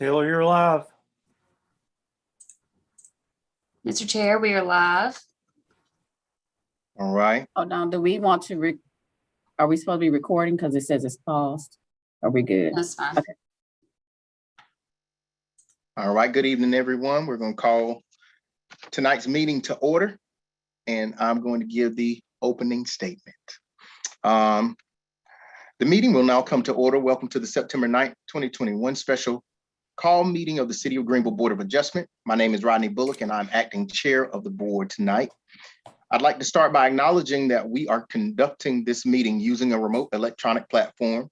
Taylor, you're live. Mr. Chair, we are live. All right. Oh, no, do we want to, are we supposed to be recording because it says it's paused? Are we good? That's fine. Okay. All right. Good evening, everyone. We're going to call tonight's meeting to order, and I'm going to give the opening statement. The meeting will now come to order. Welcome to the September 9th, 2021 special call meeting of the City of Greenville Board of Adjustment. My name is Rodney Bullock, and I'm acting chair of the board tonight. I'd like to start by acknowledging that we are conducting this meeting using a remote electronic platform.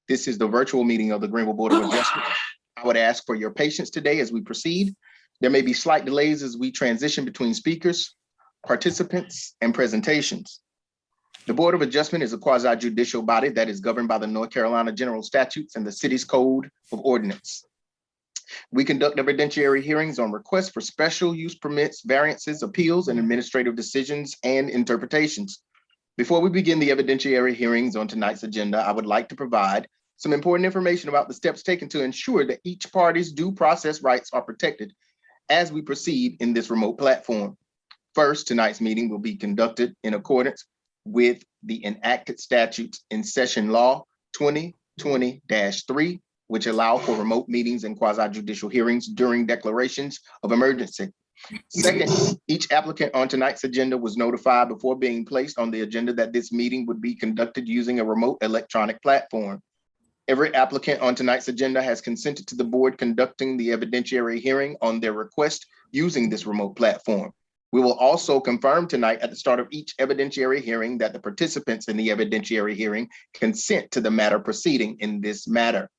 This is the virtual meeting of the Greenville Board of Adjustment. I would ask for your patience today as we proceed. There may be slight delays as we transition between speakers, participants, and presentations. The Board of Adjustment is a quasi-judicial body that is governed by the North Carolina General Statutes and the city's Code of Ordinance. We conduct evidentiary hearings on requests for special use permits, variances, appeals, and administrative decisions and interpretations. Before we begin the evidentiary hearings on tonight's agenda, I would like to provide some important information about the steps taken to ensure that each party's due process rights are protected as we proceed in this remote platform. First, tonight's meeting will be conducted in accordance with the enacted statutes in Session Law 2020-3, which allow for remote meetings and quasi-judicial hearings during declarations of emergency. Second, each applicant on tonight's agenda was notified before being placed on the agenda that this meeting would be conducted using a remote electronic platform. Every applicant on tonight's agenda has consented to the board conducting the evidentiary hearing on their request using this remote platform. We will also confirm tonight at the start of each evidentiary hearing that the participants in the evidentiary hearing consent to the matter proceeding in this matter.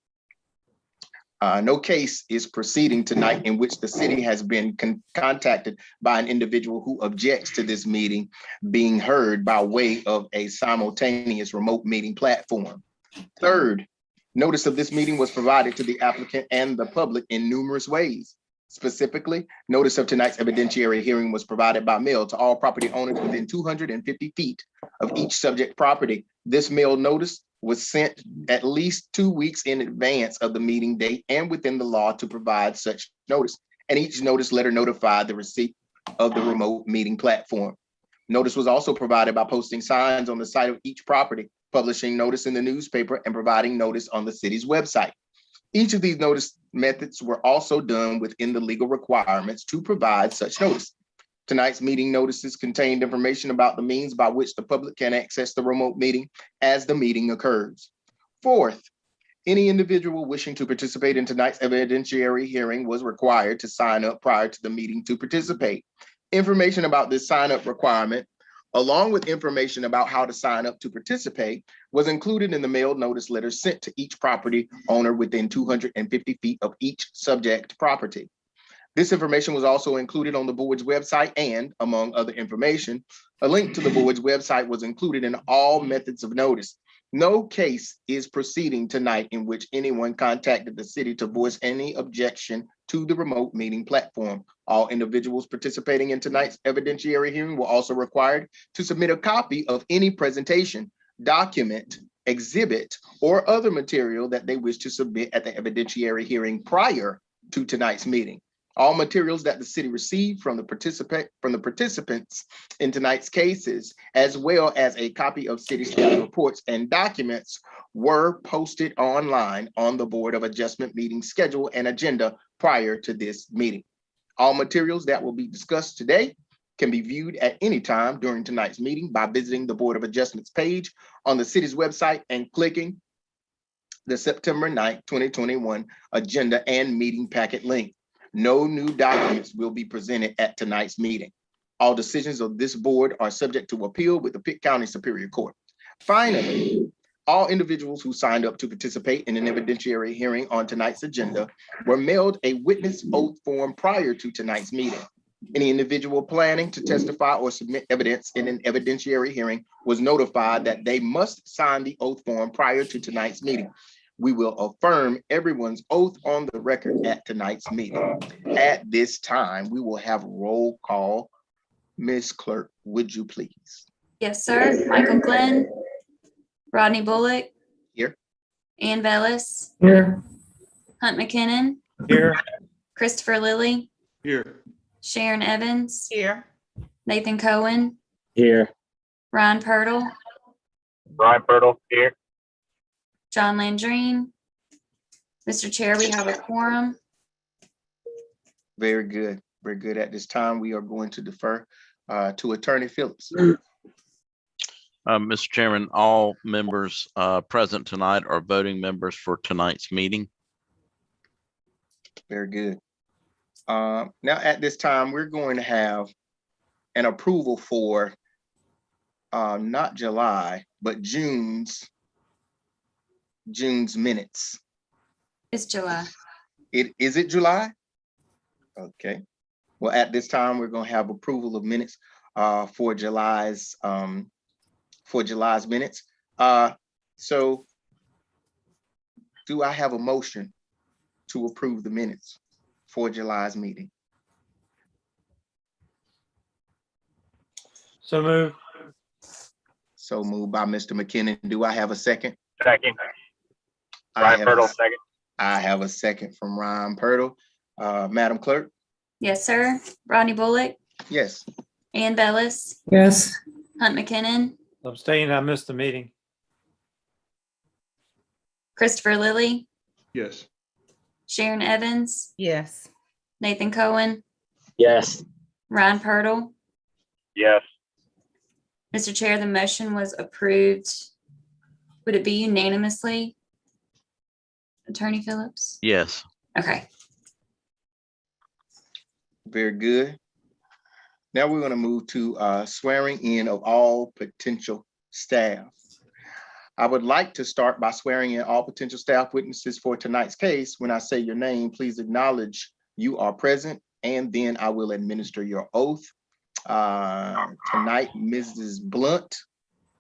No case is proceeding tonight in which the city has been contacted by an individual who objects to this meeting being heard by way of a simultaneous remote meeting platform. Third, notice of this meeting was provided to the applicant and the public in numerous ways. Specifically, notice of tonight's evidentiary hearing was provided by mail to all property owners within 250 feet of each subject property. This mail notice was sent at least 2 weeks in advance of the meeting date and within the law to provide such notice. And each notice letter notified the receipt of the remote meeting platform. Notice was also provided by posting signs on the site of each property, publishing notice in the newspaper, and providing notice on the city's website. Each of these notice methods were also done within the legal requirements to provide such notice. Tonight's meeting notices contained information about the means by which the public can access the remote meeting as the meeting occurs. Fourth, any individual wishing to participate in tonight's evidentiary hearing was required to sign up prior to the meeting to participate. Information about this sign-up requirement, along with information about how to sign up to participate, was included in the mailed notice letter sent to each property owner within 250 feet of each subject property. This information was also included on the board's website, and among other information, a link to the board's website was included in all methods of notice. No case is proceeding tonight in which anyone contacted the city to voice any objection to the remote meeting platform. All individuals participating in tonight's evidentiary hearing were also required to submit a copy of any presentation, document, exhibit, or other material that they wish to submit at the evidentiary hearing prior to tonight's meeting. All materials that the city received from the participants in tonight's cases, as well as a copy of city staff reports and documents, were posted online on the Board of Adjustment meeting schedule and agenda prior to this meeting. All materials that will be discussed today can be viewed at any time during tonight's meeting by visiting the Board of Adjustments page on the city's website and clicking the September 9th, 2021 agenda and meeting packet link. No new documents will be presented at tonight's meeting. All decisions of this board are subject to appeal with the Pitt County Superior Court. Finally, all individuals who signed up to participate in an evidentiary hearing on tonight's agenda were mailed a witness oath form prior to tonight's meeting. Any individual planning to testify or submit evidence in an evidentiary hearing was notified that they must sign the oath form prior to tonight's meeting. We will affirm everyone's oath on the record at tonight's meeting. At this time, we will have roll call. Ms. Clerk, would you please? Yes, sir. Michael Glenn, Rodney Bullock. Here. Ann Bellis, Here. Hunt Mckinnon, Here. Christopher Lilly, Here. Sharon Evans, Here. Nathan Cohen, Here. Ryan Purtle, Ryan Purtle, here. John Landrine. Mr. Chair, we have a quorum. Very good. Very good. At this time, we are going to defer to Attorney Phillips. Mr. Chairman, all members present tonight are voting members for tonight's meeting. Very good. Now, at this time, we're going to have an approval for not July, but June's minutes. It's July. Is it July? Okay. Well, at this time, we're going to have approval of minutes for July's minutes. So do I have a motion to approve the minutes for July's meeting? So move. So moved by Mr. McKinnon. Do I have a second? Second. I Ryan have Purtle, a- second. I have a second from Ryan Purtle. Madam Clerk? Yes, sir. Rodney Bullock, Yes. Ann Bellis, Yes. Hunt McKinnon, Abstain. I missed the meeting. Christopher Lilly, Yes. Sharon Evans, Yes. Nathan Cohen, Yes. Ryan Purtle. Yes. Mr. Chair, the motion was approved. Would it be unanimously? Attorney Phillips? Yes. Okay. Very good. Now we're going to move to swearing in of all potential staff. I would like to start by swearing in all potential staff witnesses for tonight's case. When I say your name, please acknowledge you are present, and then I will administer your oath. Tonight, Mrs. Blunt,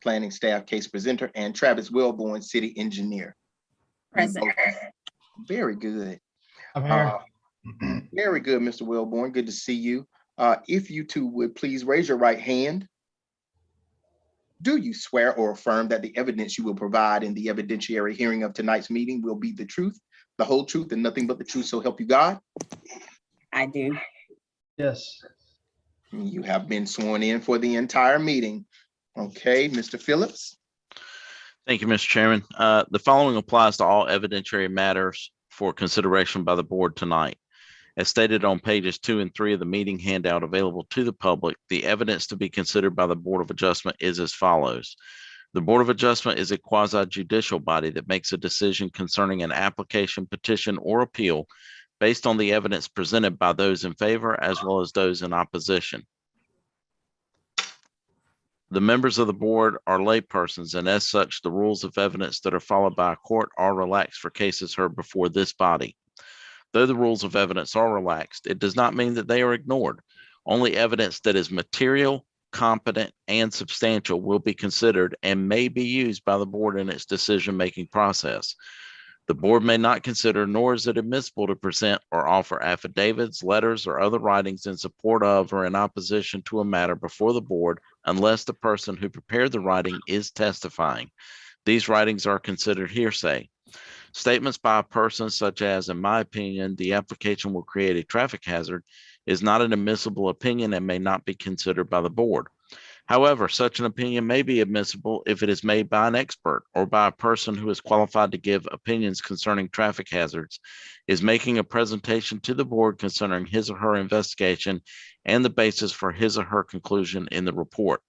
planning staff case presenter, and Travis Wellborn, city engineer. Present. Very good. I'm here. Very good, Mr. Wellborn. Good to see you. If you two would please raise your right hand. Do you swear or affirm that the evidence you will provide in the evidentiary hearing of tonight's meeting will be the truth, the whole truth, and nothing but the truth, so help you God? I do. Yes. You have been sworn in for the entire meeting. Okay, Mr. Phillips? Thank you, Mr. Chairman. The following applies to all evidentiary matters for consideration by the board tonight. As stated on pages 2 and 3 of the meeting handout available to the public, the evidence to be considered by the Board of Adjustment is as follows. The Board of Adjustment is a quasi-judicial body that makes a decision concerning an application, petition, or appeal based on the evidence presented by those in favor as well as those in opposition. The members of the board are laypersons, and as such, the rules of evidence that are followed by a court are relaxed for cases heard before this body. Though the rules of evidence are relaxed, it does not mean that they are ignored. Only evidence that is material, competent, and substantial will be considered and may be used by the board in its decision-making process. The board may not consider, nor is it admissible to present or offer affidavits, letters, or other writings in support of or in opposition to a matter before the board unless the person who prepared the writing is testifying. These writings are considered hearsay. Statements by a person such as, in my opinion, the application will create a traffic hazard is not an admissible opinion and may not be considered by the board. However, such an opinion may be admissible if it is made by an expert or by a person who is qualified to give opinions concerning traffic hazards, is making a presentation to the board concerning his or her investigation and the basis for his or her conclusion in the report.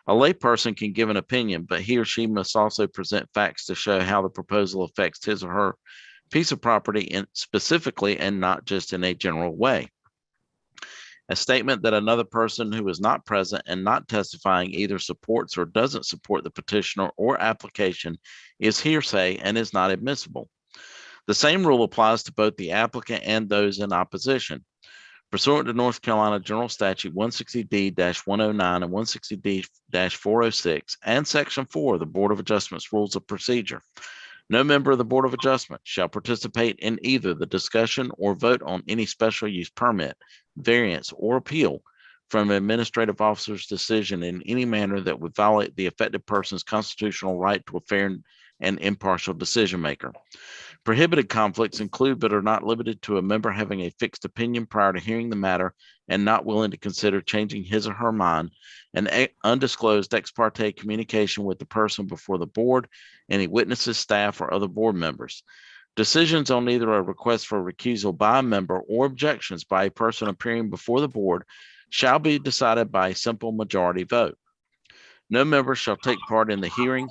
A layperson can give an opinion, but he or she must also present facts to show how the proposal affects his or her piece of property specifically and not just in a general way. A statement that another person who is not present and not testifying either supports or doesn't support the petitioner or application is hearsay and is not admissible. The same rule applies to both the applicant and those in opposition. Pursuant to North Carolina General Statute 160D-109 and 160D-406 and Section 4 of the Board of Adjustment's Rules of Procedure, no member of the Board of Adjustment shall participate in either the discussion or vote on any special use permit, variance, or appeal from an administrative officer's decision in any manner that would violate the affected person's constitutional right to a fair and impartial decision maker. Prohibited conflicts include but are not limited to a member having a fixed opinion prior to hearing the matter and not willing to consider changing his or her mind, and undisclosed ex parte communication with the person before the board, any witnesses, staff, or other board members. Decisions on either a request for recusal by a member or objections by a person appearing before the board shall be decided by a simple majority vote. No member shall take part in the hearing,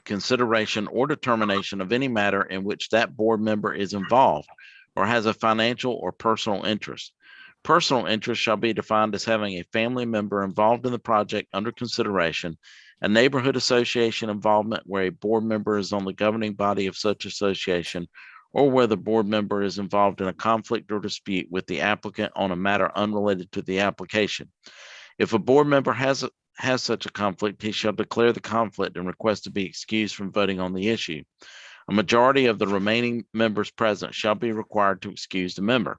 consideration, or determination of any matter in which that board member is involved or has a financial or personal interest. Personal interest shall be defined as having a family member involved in the project under consideration, a neighborhood association involvement where a board member is on the governing body of such association, or where the board member is involved in a conflict or dispute with the applicant on a matter unrelated to the application. If a board member has such a conflict, he shall declare the conflict and request to be excused from voting on the issue. A majority of the remaining members present shall be required to excuse the member.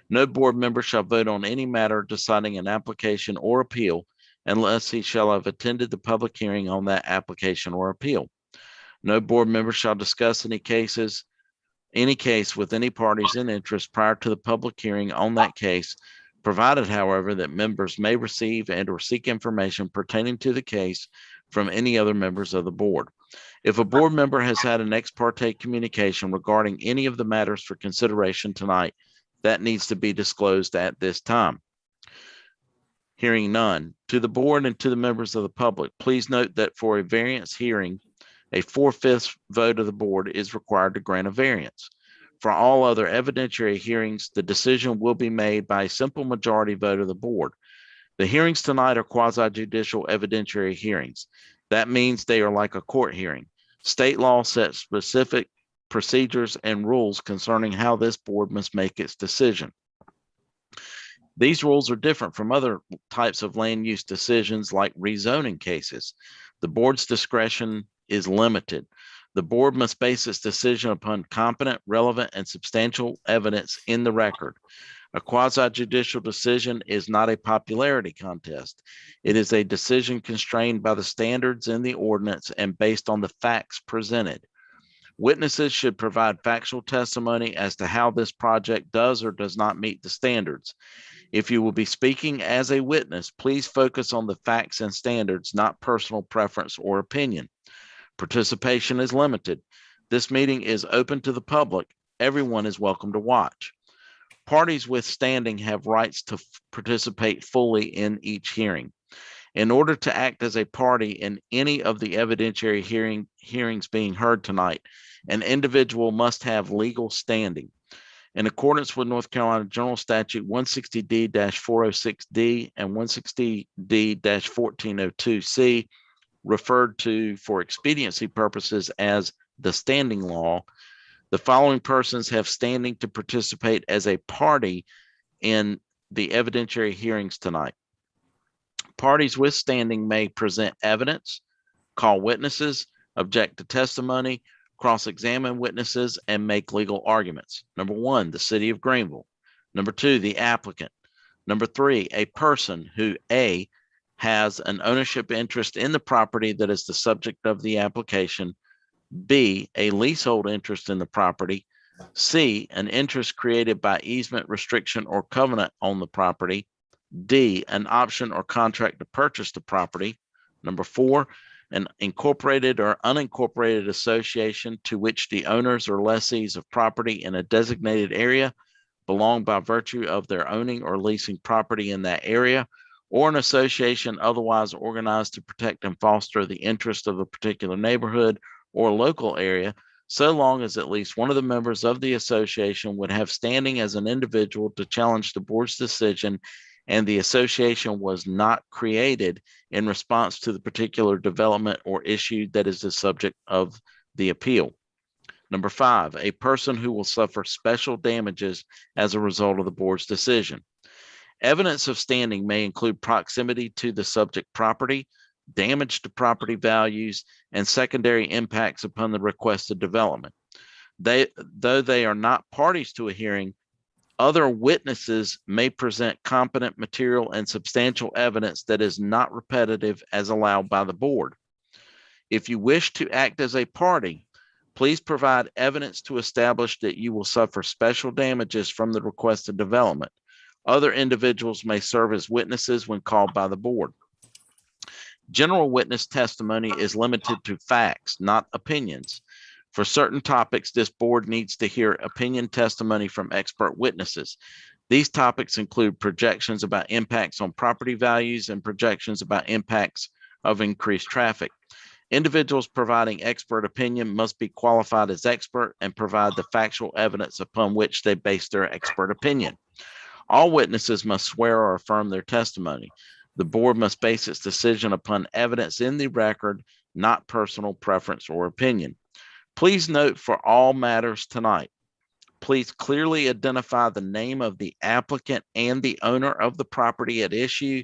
No board member shall vote on any matter deciding an application or appeal unless he shall have attended the public hearing on that application or appeal. No board member shall discuss any case with any parties in interest prior to the public hearing on that case, provided, however, that members may receive and or seek information pertaining to the case from any other members of the board. If a board member has had an ex parte communication regarding any of the matters for consideration tonight, that needs to be disclosed at this time. Hearing none. To the board and to the members of the public, please note that for a variance hearing, a 4/5 vote of the board is required to grant a variance. For all other evidentiary hearings, the decision will be made by a simple majority vote of the board. The hearings tonight are quasi-judicial evidentiary hearings. That means they are like a court hearing. State law sets specific procedures and rules concerning how this board must make its decision. These rules are different from other types of land use decisions like rezoning cases. The board's discretion is limited. The board must base its decision upon competent, relevant, and substantial evidence in the record. A quasi-judicial decision is not a popularity contest. It is a decision constrained by the standards in the ordinance and based on the facts presented. Witnesses should provide factual testimony as to how this project does or does not meet the standards. If you will be speaking as a witness, please focus on the facts and standards, not personal preference or opinion. Participation is limited. This meeting is open to the public. Everyone is welcome to watch. Parties with standing have rights to participate fully in each hearing. In order to act as a party in any of the evidentiary hearings being heard tonight, an individual must have legal standing. In accordance with North Carolina General Statute 160D-406D and 160D-1402C, referred to for expediency purposes as the standing law, the following persons have standing to participate as a party in the evidentiary hearings tonight. Parties with standing may present evidence, call witnesses, object to testimony, cross-examine witnesses, and make legal arguments. Number one, the city of Greenville. Number two, the applicant. Number three, a person who A, has an ownership interest in the property that is the subject of the application, B, a leasehold interest in the property, C, an interest created by easement, restriction, or covenant on the property, D, an option or contract to purchase the property. Number four, an incorporated or unincorporated association to which the owners or lessees of property in a designated area belong by virtue of their owning or leasing property in that area, or an association otherwise organized to protect and foster the interest of a particular neighborhood or local area, so long as at least one of the members of the association would have standing as an individual to challenge the board's decision and the association was not created in response to the particular development or issue that is the subject of the appeal. Number five, a person who will suffer special damages as a result of the board's decision. Evidence of standing may include proximity to the subject property, damage to property values, and secondary impacts upon the requested development. Though they are not parties to a hearing, other witnesses may present competent material and substantial evidence that is not repetitive as allowed by the board. If you wish to act as a party, Please provide evidence to establish that you will suffer special damages from the requested development. Other individuals may serve as witnesses when called by the board. General witness testimony is limited to facts, not opinions. For certain topics, this board needs to hear opinion testimony from expert witnesses. These topics include projections about impacts on property values and projections about impacts of increased traffic. Individuals providing expert opinion must be qualified as expert and provide the factual evidence upon which they base their expert opinion. All witnesses must swear or affirm their testimony. The board must base its decision upon evidence in the record, not personal preference or opinion. Please note for all matters tonight, please clearly identify the name of the applicant and the owner of the property at issue.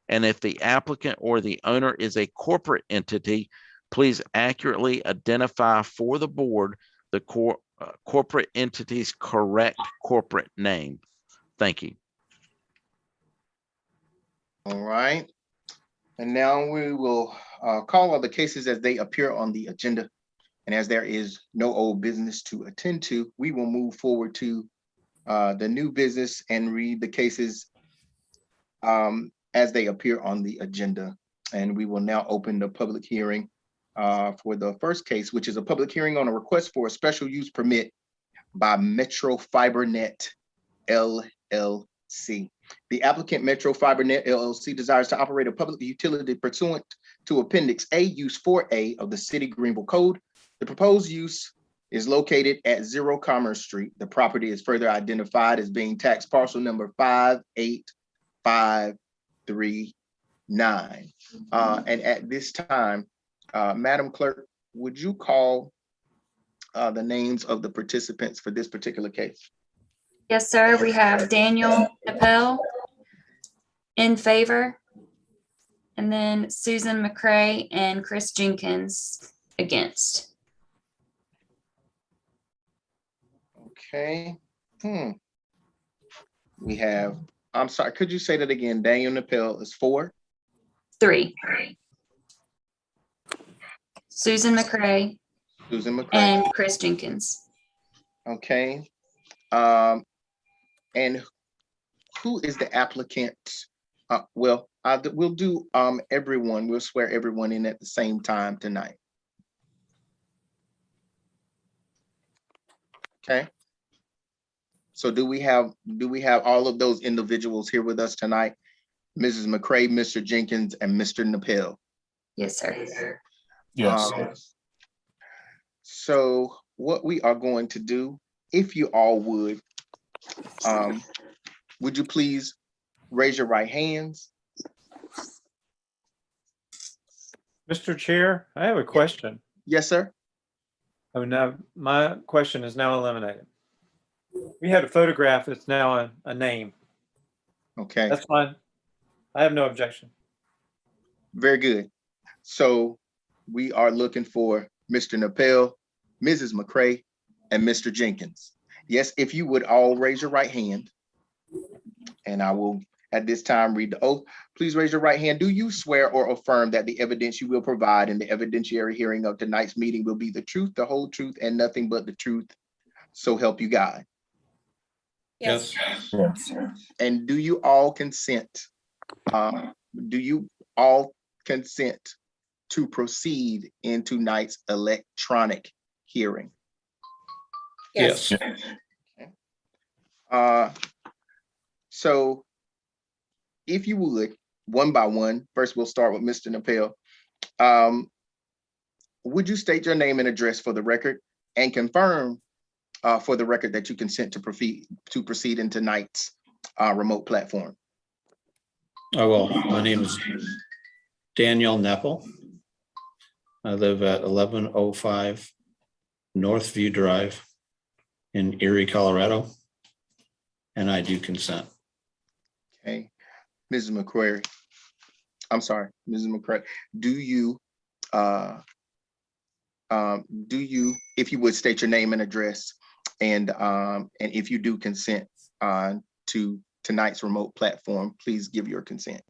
And if the applicant or the owner is a corporate entity, please accurately identify for the board the corporate entity's correct corporate name. Thank you. All right. And now we will call all the cases as they appear on the agenda. And as there is no old business to attend to, we will move forward to the new business and read the cases as they appear on the agenda. And we will now open the public hearing for the first case, which is a public hearing on a request for a special use permit by Metro FiberNet LLC. The applicant, Metro FiberNet LLC, desires to operate a public utility pursuant to Appendix A, Use 4A of the City Greenville Code. The proposed use is located at 0 Commerce Street. The property is further identified as being tax parcel number 58539. And at this time, Madam Clerk, would you call the names of the participants for this particular case? Yes, sir. We have Daniel Nipple in favor, and then Susan Mcrae and Chris Jenkins against. Okay. We have, I'm sorry, could you say that again? Daniel Nipple is 4. 3. Susan Mcrae Susan Mcrae. and Chris Jenkins. Okay. And who is the applicant? We'll do everyone. We'll swear everyone in at the same time tonight. Okay. So do we have all of those individuals here with us tonight? Mrs. Mcrae, Mr. Jenkins, and Mr. Nipple. Yes, sir. Yes. So what we are going to do, if you all would you please raise your right hands? Mr. Chair, I have a question. Yes, sir. Oh, no, my question is now eliminated. We had a photograph. It's now a name. Okay. That's fine. I have no objection. Very good. So we are looking for Mr. Nipple, Mrs. Mcrae, and Mr. Jenkins. Yes, if you would all raise your right hand, and I will at this time read the oath. Please raise your right hand. Do you swear or affirm that the evidence you will provide in the evidentiary hearing of tonight's meeting will be the truth, the whole truth, and nothing but the truth? So help you God. Yes. And do you all consent? Do you all consent to proceed in tonight's electronic hearing? Yes. So if you would, one by one, first we'll start with Mr. Nipple. Would you state your name and address for the record and confirm for the record that you consent to proceed in tonight's remote platform? I will. My name is Daniel Nipple. I live at 1105 Northview Drive in Erie, Colorado, and I do consent. Okay, Mrs. Mcrae, I'm sorry, Mrs. Mcrae, do you, if you would state your name and address, and if you do consent to tonight's remote platform, please give your consent.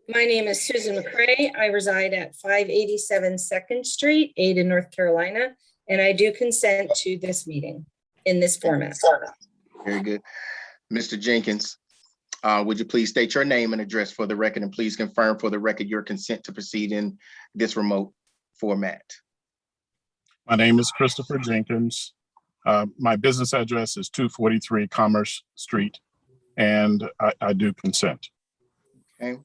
My name is Susan Mcrae. I reside at 587 2nd Street, Ada, North Carolina, and I do consent to this meeting in this format. Very good. Mr. Jenkins, would you please state your name and address for the record, and please confirm for the record your consent to proceed in this remote format? My name is Christopher Jenkins. My business address is 243 Commerce Street, and I do consent. Okay.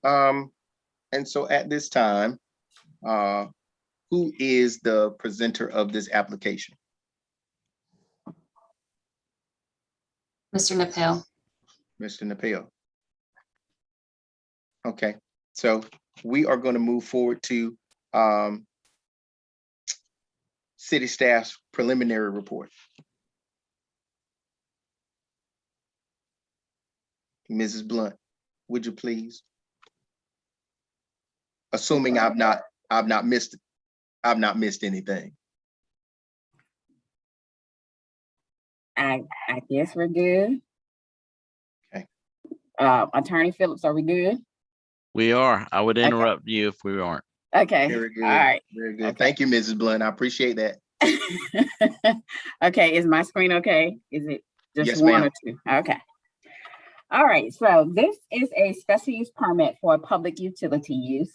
And so at this time, who is the presenter of this application? Mr. Nipple. Mr. Nipple. Okay, so we are going to move forward to city staff's preliminary report. Mrs. Blunt, would you please? Assuming I've not missed anything. I guess we're good. Okay. Attorney Phillips, are we good? We are. I would Okay. interrupt you if we aren't. Okay. Very good. All right. Very good. Okay. Thank you, Mrs. Blunt. I appreciate that. Okay, is my screen okay? Is it just Yes, one ma'am. or two? Okay. All right, so this is a special use permit for public utility use.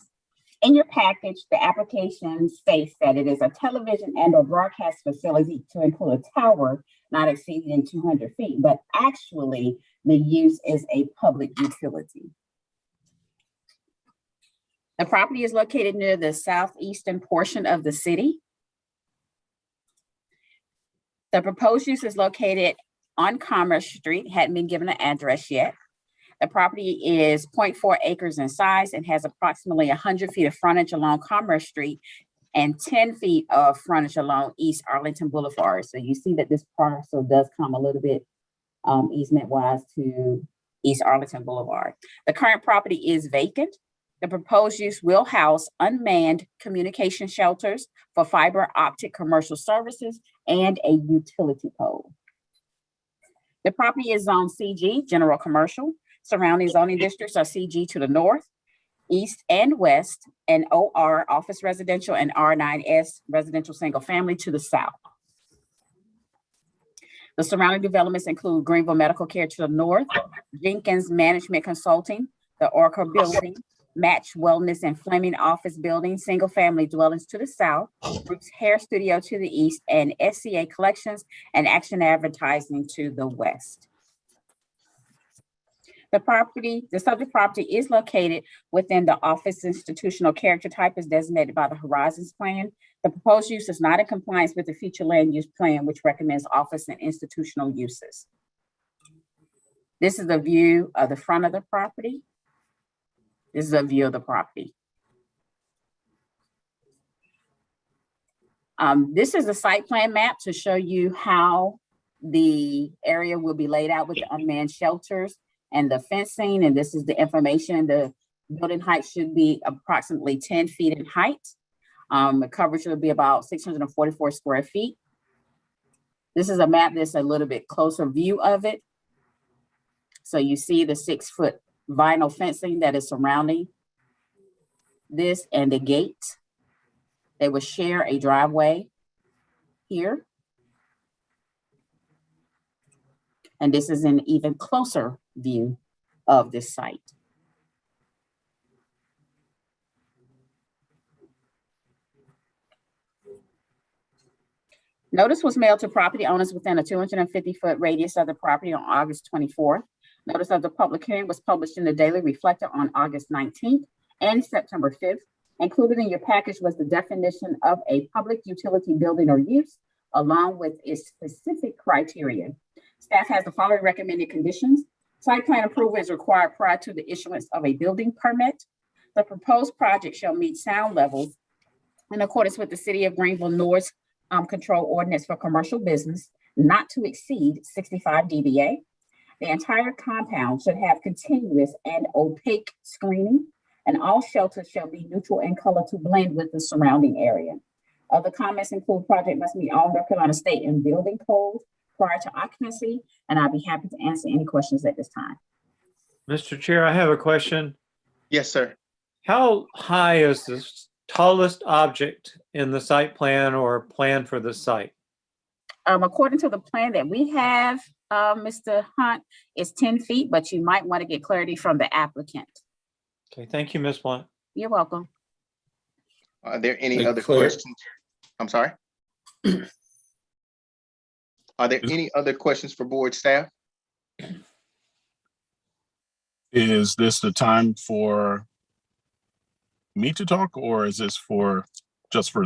In your package, the application states that it is a television and or broadcast facility to include a tower not exceeding 200 feet, but actually the use is a public utility. The property is located near the southeastern portion of the city. The proposed use is located on Commerce Street, hadn't been given an address yet. The property is 0.4 acres in size and has approximately 100 feet of frontage along Commerce Street and 10 feet of frontage along East Arlington Boulevard. So you see that this parcel does come a little bit easement-wise to East Arlington Boulevard. The current property is vacant. The proposed use will house unmanned communication shelters for fiber optic commercial services and a utility pole. The property is zoned CG, general commercial. Surrounding zoning districts are CG to the north, east and west, and OR office residential and R9S residential single family to the south. The surrounding developments include Greenville Medical Care to the north, Jenkins Management Consulting, the Oracle Building, Match Wellness and Fleming Office Building, single family dwellings to the south, Roots Hair Studio to the east, and SCA Collections and Action Advertising to the west. The subject property is located within the office institutional character type as designated by the Horizons Plan. The proposed use is not in compliance with the future land use plan, which recommends office and institutional uses. This is the view of the front of the property. This is a view of the property. This is a site plan map to show you how the area will be laid out with the unmanned shelters and the fencing, and this is the information. The building height should be approximately 10 feet in height. The coverage will be about 644 square feet. This is a map that's a little bit closer view of it. So you see the 6-foot vinyl fencing that is surrounding this and the gate. They will share a driveway here. And this is an even closer view of this site. Notice was mailed to property owners within a 250-foot radius of the property on August 24th. Notice of the public hearing was published in the Daily Reflector on August 19th and September 5th. Included in your package was the definition of a public utility building or use, along with its specific criteria. Staff has the following recommended conditions. Site plan approval is required prior to the issuance of a building permit. The proposed project shall meet sound levels in accordance with the City of Greenville North's control ordinance for commercial business, not to exceed 65 dBA. The entire compound should have continuous and opaque screening, and all shelters shall be neutral in color to blend with the surrounding area. Other comments include project must meet all North Carolina state and building codes prior to occupancy, and I'll be happy to answer any questions at this time. Mr. Chair, I have a question. Yes, sir. How high is the tallest object in the site plan or plan for the site? According to the plan that we have, Mr. Hunt, is 10 feet, but you might want to get clarity from the applicant. Okay, thank you, Ms. Blunt. You're welcome. Are there any Like other clear- questions? I'm sorry. Are there any other questions for board staff? Is this the time for me to talk, or is this just for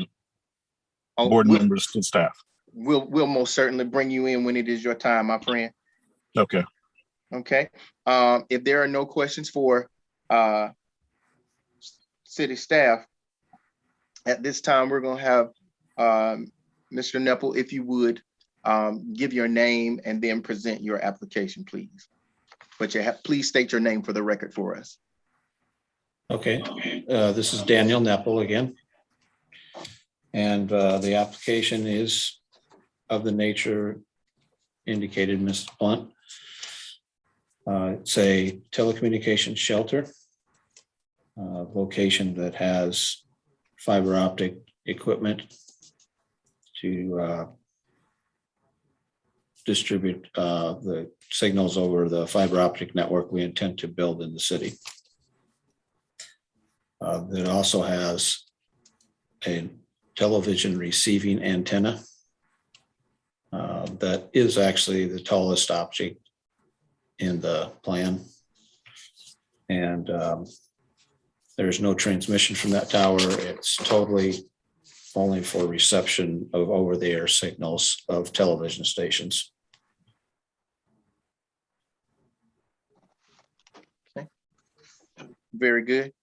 Oh, board members to staff? We'll most certainly bring you in when it is your time, my friend. Okay. Okay. If there are no questions for city staff, at this time, we're gonna have Mr. Nipple, if you would, give your name and then present your application, please. But please state your name for the record for us. Okay, this is Daniel Nipple again. And the application is of the nature indicated, Ms. Blunt. It's a telecommunications shelter location that has fiber optic equipment to distribute the signals over the fiber optic network we intend to build in the city. It also has a television receiving antenna that is actually the tallest object in the plan. And there's no transmission from that tower. It's totally only for reception of over-the-air signals of television stations. Very good.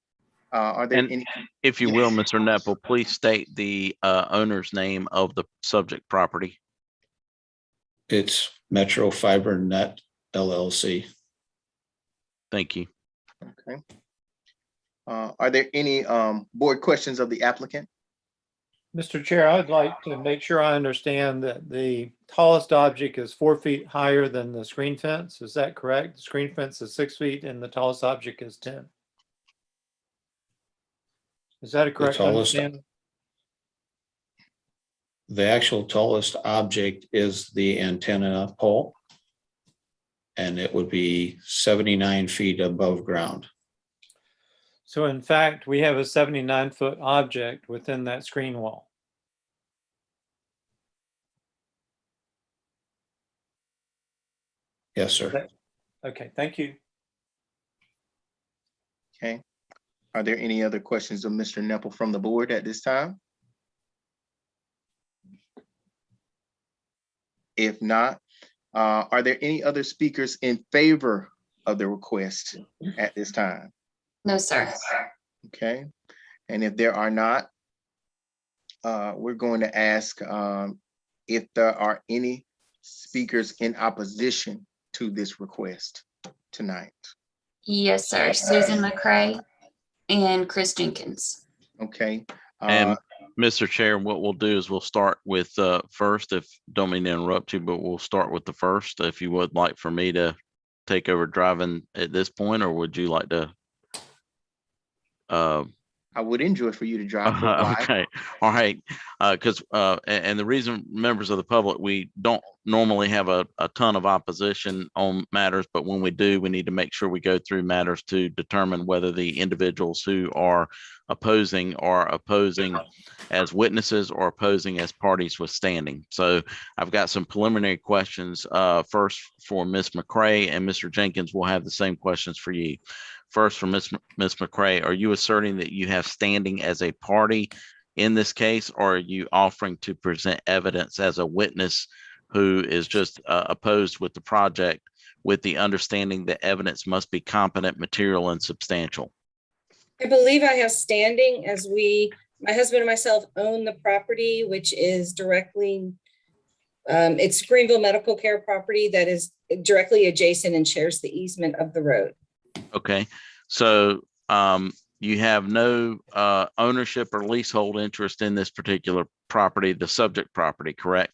Are there And any? If you will, Mr. Nipple, please state the owner's name of the subject property. It's Metro Fiber Net LLC. Thank you. Okay. Are there any board questions of the applicant? Mr. Chair, I'd like to make sure I understand that the tallest object is 4 feet higher than the screen fence. Is that correct? The screen fence is 6 feet and the tallest object is 10. Is that a correct tallest- understanding? The actual tallest object is the antenna pole. And it would be 79 feet above ground. So in fact, we have a 79-foot object within that screen wall. Yes, sir. Okay, thank you. Okay. Are there any other questions of Mr. Nipple from the board at this time? If not, are there any other speakers in favor of the request at this time? No, sir. Okay, and if there are not, we're going to ask if there are any speakers in opposition to this request tonight. Yes, sir. Susan Mcrae and Chris Jenkins. Okay. And Mr. Chair, what we'll do is we'll start with first, if don't mean to interrupt you, but we'll start with the first. If you would like for me to take over driving at this point, or would you like to? I would enjoy for you to drive. Okay, all right. Because and the reason, members of the public, we don't normally have a ton of opposition on matters, but when we do, we need to make sure we go through matters to determine whether the individuals who are opposing as witnesses or opposing as parties withstanding. So I've got some preliminary questions first for Ms. Mcrae, and Mr. Jenkins will have the same questions for you. First, for Ms. Mcrae, are you asserting that you have standing as a party in this case, or are you offering to present evidence as a witness who is just opposed with the project with the understanding that evidence must be competent, material, and substantial? I believe I have standing as my husband and myself own the property, which is directly, it's Greenville Medical Care property that is directly adjacent and shares the easement of the road. Okay, so you have no ownership or leasehold interest in this particular property, the subject property, correct?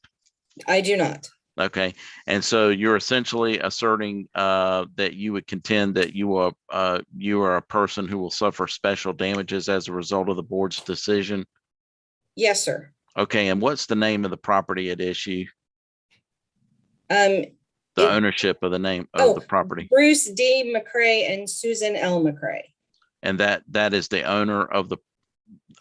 I do not. Okay, and so you're essentially asserting that you would contend that you are a person who will suffer special damages as a result of the board's decision? Yes, sir. Okay, and what's the name of the property at issue? Um, The It- ownership of the name Oh. of the property? Bruce D. Mcrae and Susan L. Mcrae. And that is the owner of the Of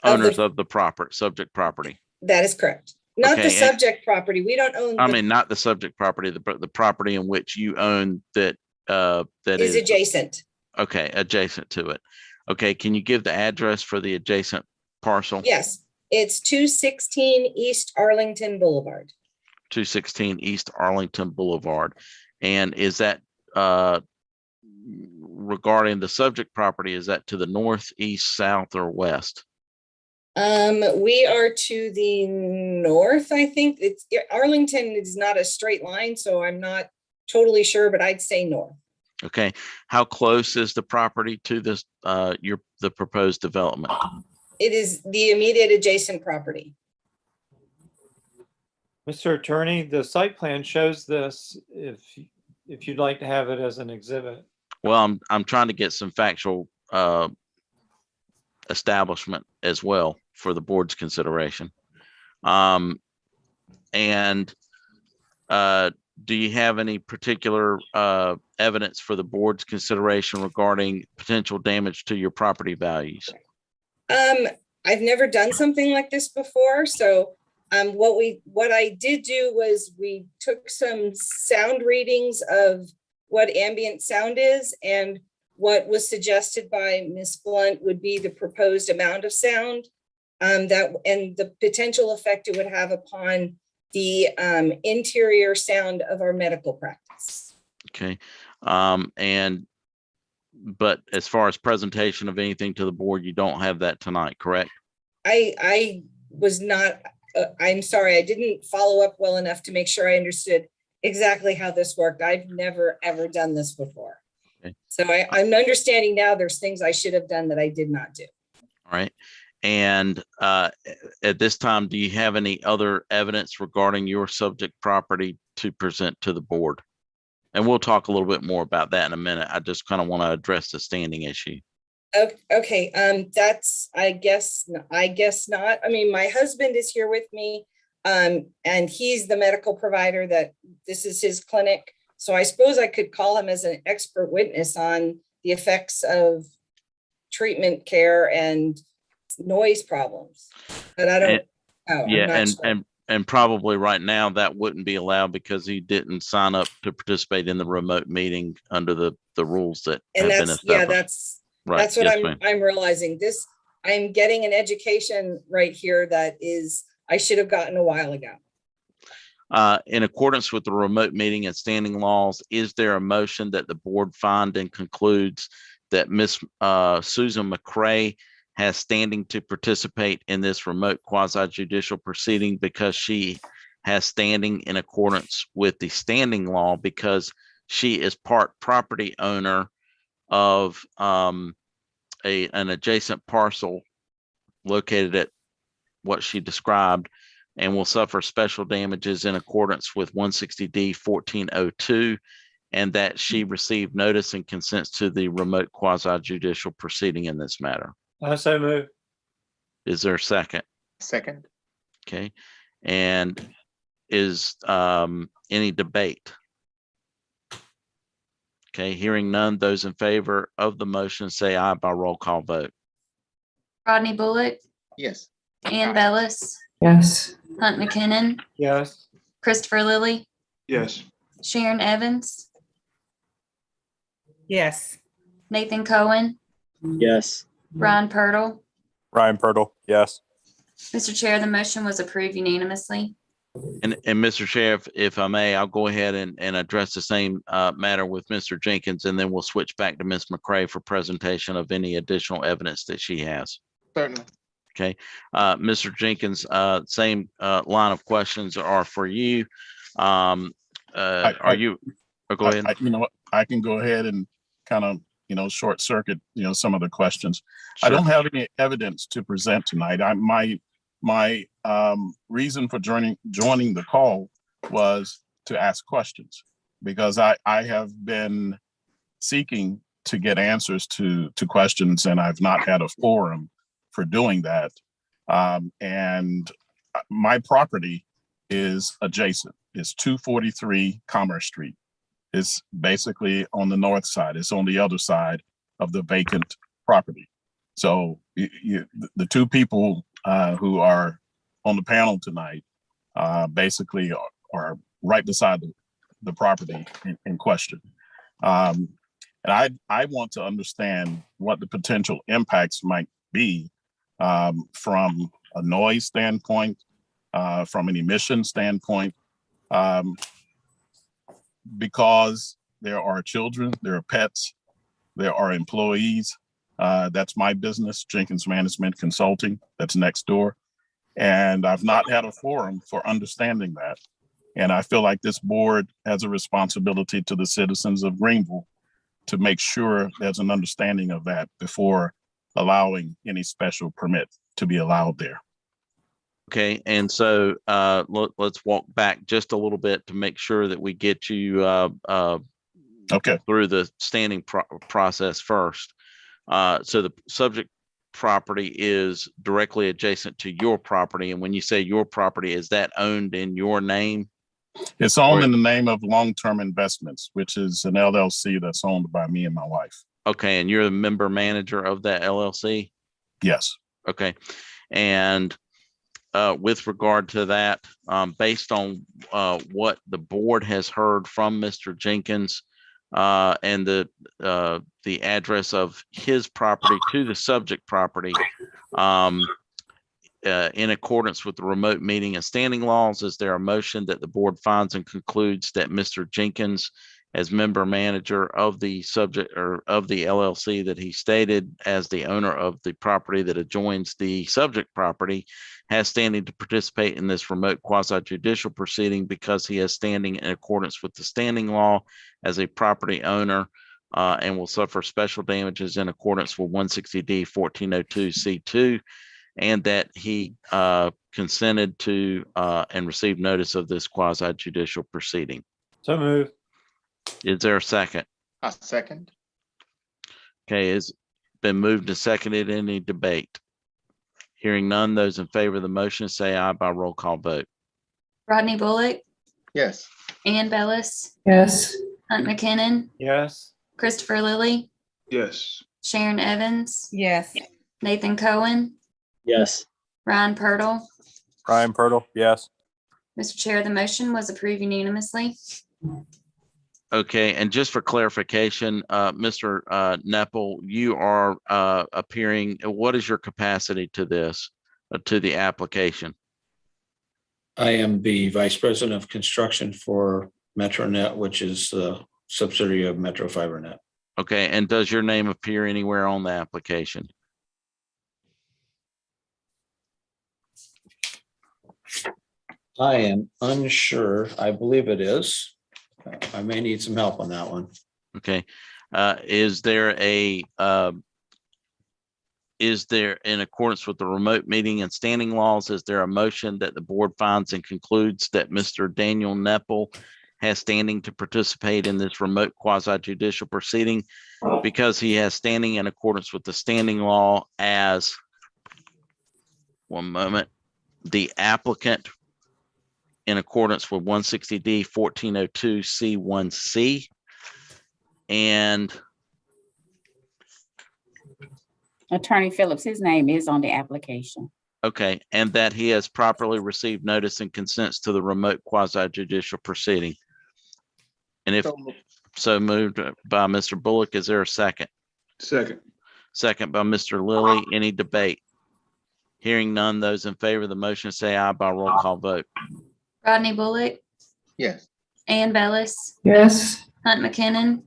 the- owners of the subject property. That is correct. Not the Okay, and- subject property. We don't own. I the- mean, not the subject property, the property in which you own that Is is adjacent. okay, adjacent to it. Okay, can you give the address for the adjacent parcel? Yes, it's 216 East Arlington Boulevard. 216 East Arlington Boulevard. And is that regarding the subject property, is that to the north, east, south, or west? We are to the north, I think. Arlington is not a straight line, so I'm not totally sure, but I'd say north. Okay, how close is the property to this, the proposed development? It is the immediate adjacent property. Mr. Attorney, the site plan shows this if you'd like to have it as an exhibit. Well, I'm trying to get some factual establishment as well for the board's consideration. And do you have any particular evidence for the board's consideration regarding potential damage to your property values? I've never done something like this before, so what I did do was we took some sound readings of what ambient sound is, and what was suggested by Ms. Blunt would be the proposed amount of sound and the potential effect it would have upon the interior sound of our medical practice. Okay. But as far as presentation of anything to the board, you don't have that tonight, correct? I was not, I'm sorry, I didn't follow up well enough to make sure I understood exactly how this worked. I've never, ever done this before. Okay. So I'm understanding now there's things I should have done that I did not do. All right. And at this time, do you have any other evidence regarding your subject property to present to the board? And we'll talk a little bit more about that in a minute. I just kind of want to address the standing issue. Okay, that's, I guess not. I mean, my husband is here with me, and he's the medical provider that this is his clinic. So I suppose I could call him as an expert witness on the effects of treatment care and noise problems. But I don't know. Yeah, and probably right now that wouldn't be allowed because he didn't sign up to participate in the remote meeting under the rules that have been established. That's what I'm realizing. I'm getting an education right here that is, I should have gotten a while ago. In accordance with the remote meeting and standing laws, is there a motion that the board find and concludes that Miss Susan Mcrae has standing to participate in this remote quasi-judicial proceeding because she has standing in accordance with the standing law because she is part property owner of an adjacent parcel located at what she described and will suffer special damages in accordance with 160D 1402, and that she received notice and consents to the remote quasi-judicial proceeding in this matter. I so move. Is there a second? Second. Okay. And is any debate? Okay, hearing none, those in favor of the motion say aye by roll call vote. Rodney Bullock, Yes. Ann Bellis, Yes. Hunt McKinnon, Yes. Christopher Lilly, Yes. Sharon Evans, Yes. Nathan Cohen, Yes. Ryan Purtle. Ryan Purtle, yes. Mr. Chair, the motion was approved unanimously. And Mr. Sheriff, if I may, I'll go ahead and address the same matter with Mr. Jenkins, and then we'll switch back to Ms. Mcrae for presentation of any additional evidence that she has. Certainly. Okay, Mr. Jenkins, same line of questions are for you. Are you? Go ahead. You know what? I can go ahead and kind of, short circuit, some of the questions. Sure. I don't have any evidence to present tonight. My reason for joining the call was to ask questions because I have been seeking to get answers to questions, and I've not had a forum for doing that. And my property is adjacent. It's 243 Commerce Street. It's basically on the north side. It's on the other side of the vacant property. So the two people who are on the panel tonight basically are right beside the property in question. And I want to understand what the potential impacts might be from a noise standpoint, from an emission standpoint, because there are children, there are pets, there are employees. That's my business, Jenkins Management Consulting, that's next door. And I've not had a forum for understanding that. And I feel like this board has a responsibility to the citizens of Greenville to make sure there's an understanding of that before allowing any special permit to be allowed there. Okay, and so let's walk back just a little bit to make sure that we get you Okay. through the standing process first. So the subject property is directly adjacent to your property. And when you say your property, is that owned in your name? It's owned in the name of Long-Term Investments, which is an LLC that's owned by me and my wife. Okay, and you're the member manager of that LLC? Yes. Okay, and with regard to that, based on what the board has heard from Mr. Jenkins and the address of his property to the subject property, in accordance with the remote meeting and standing laws, is there a motion that the board finds and concludes that Mr. Jenkins, as member manager of the subject or of the LLC that he stated as the owner of the property that adjoins the subject property, has standing to participate in this remote quasi-judicial proceeding because he has standing in accordance with the standing law as a property owner and will suffer special damages in accordance with 160D 1402 C2, and that he consented to and received notice of this quasi-judicial proceeding. So moved. Is there a second? I second. Okay, it's been moved and seconded. Any debate? Hearing none, those in favor of the motion say aye by roll call vote. Rodney Bullock, Yes. Ann Bellis, yes, Hunt McKinnon, Yes. Christopher Lilly, Yes. Sharon Evans, yes, Nathan Cohen, Yes. Ryan Purtle. Ryan Purtle, yes. Mr. Chair, the motion was approved unanimously. Okay, and just for clarification, Mr. Nipple, you are appearing, what is your capacity to this, to the application? I am the Vice President of Construction for MetroNet, which is a subsidiary of Metro FiberNet. Okay, and does your name appear anywhere on the application? I am unsure. I believe it is. I may need some help on that one. Okay, is there, in accordance with the remote meeting and standing laws, is there a motion that the board finds and concludes that Mr. Daniel Nipple has standing to participate in this remote quasi-judicial proceeding because he has standing in accordance with the standing law as, one moment, the applicant in accordance with 160D 1402 C1C, and Attorney Phillips, his name is on the application. okay, and that he has properly received notice and consents to the remote quasi-judicial proceeding. And if so moved by Mr. Bullock, is there a second? Second. Second by Mr. Lilly. Any debate? Hearing none, those in favor of the motion say aye by roll call vote. Rodney Bullock, Yes. Ann Bellis, yes, Hunt McKinnon,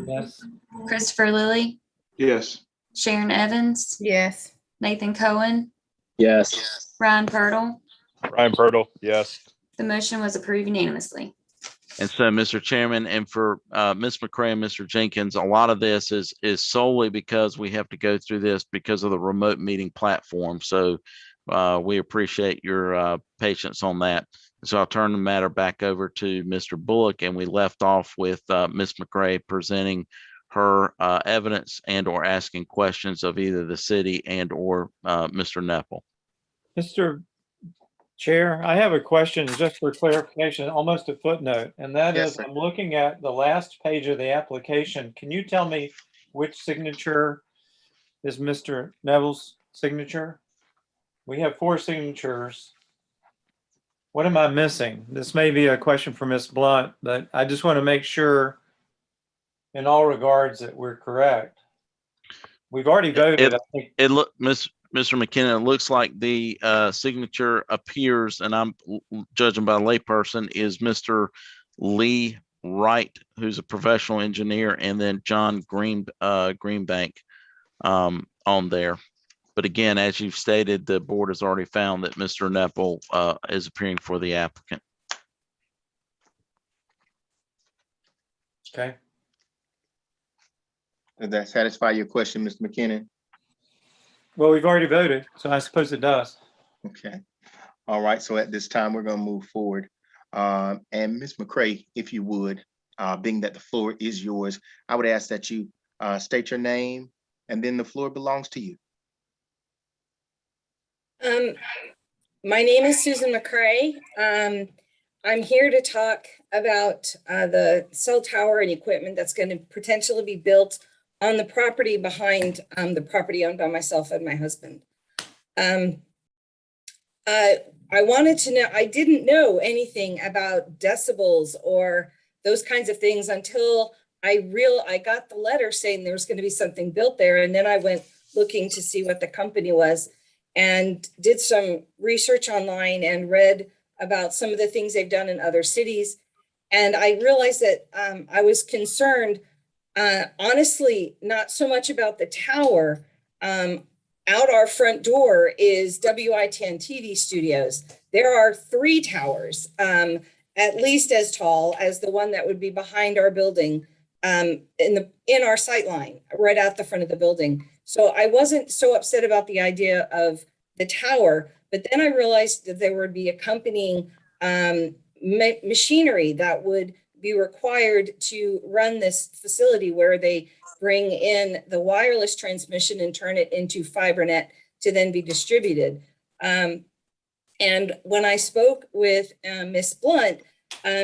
Yes. Christopher Lilly, Yes. Sharon Evans, yes, Nathan Cohen, Yes. Ryan Purtle. Ryan Purtle, yes. The motion was approved unanimously. And so, Mr. Chairman, and for Ms. Mcrae and Mr. Jenkins, a lot of this is solely because we have to go through this because of the remote meeting platform. So we appreciate your patience on that. So I'll turn the matter back over to Mr. Bullock, and we left off with Ms. Mcrae presenting her evidence and or asking questions of either the city and or Mr. Nipple. Mr. Chair, I have a question just for clarification, almost a footnote, and that Yes, is, sir. I'm looking at the last page of the application. Can you tell me which signature is Mr. Neville's signature? We have 4 signatures. What am I missing? This may be a question for Ms. Blunt, but I just want to make sure in all regards that we're correct. We've already voted, I think. Mr. McKinnon, it looks like the signature appears, and I'm judging by a layperson, is Mr. Lee Wright, who's a professional engineer, and then John Greenbank on there. But again, as you've stated, the board has already found that Mr. Nipple is appearing for the applicant. Okay. Does that satisfy your question, Mr. McKinnon? Well, we've already voted, so I suppose it does. Okay. All right. So at this time, we're going to move forward. And Ms. Mcrae, if you would, being that the floor is yours, I would ask that you state your name and then the floor belongs to you. My name is Susan Mcrae. I'm here to talk about the cell tower and equipment that's going to potentially be built on the property behind the property owned by myself and my husband. I wanted to know, I didn't know anything about decibels or those kinds of things until I got the letter saying there was going to be something built there. And then I went looking to see what the company was and did some research online and read about some of the things they've done in other cities. And I realized that I was concerned, honestly, not so much about the tower. Out our front door is WI10 TV studios. There are 3 towers, at least as tall as the one that would be behind our building, in our sight line, right out the front of the building. So I wasn't so upset about the idea of the tower, but then I realized that there would be accompanying machinery that would be required to run this facility, where they bring in the wireless transmission and turn it into fiber net to then be distributed. And when I spoke with Ms. Blunt,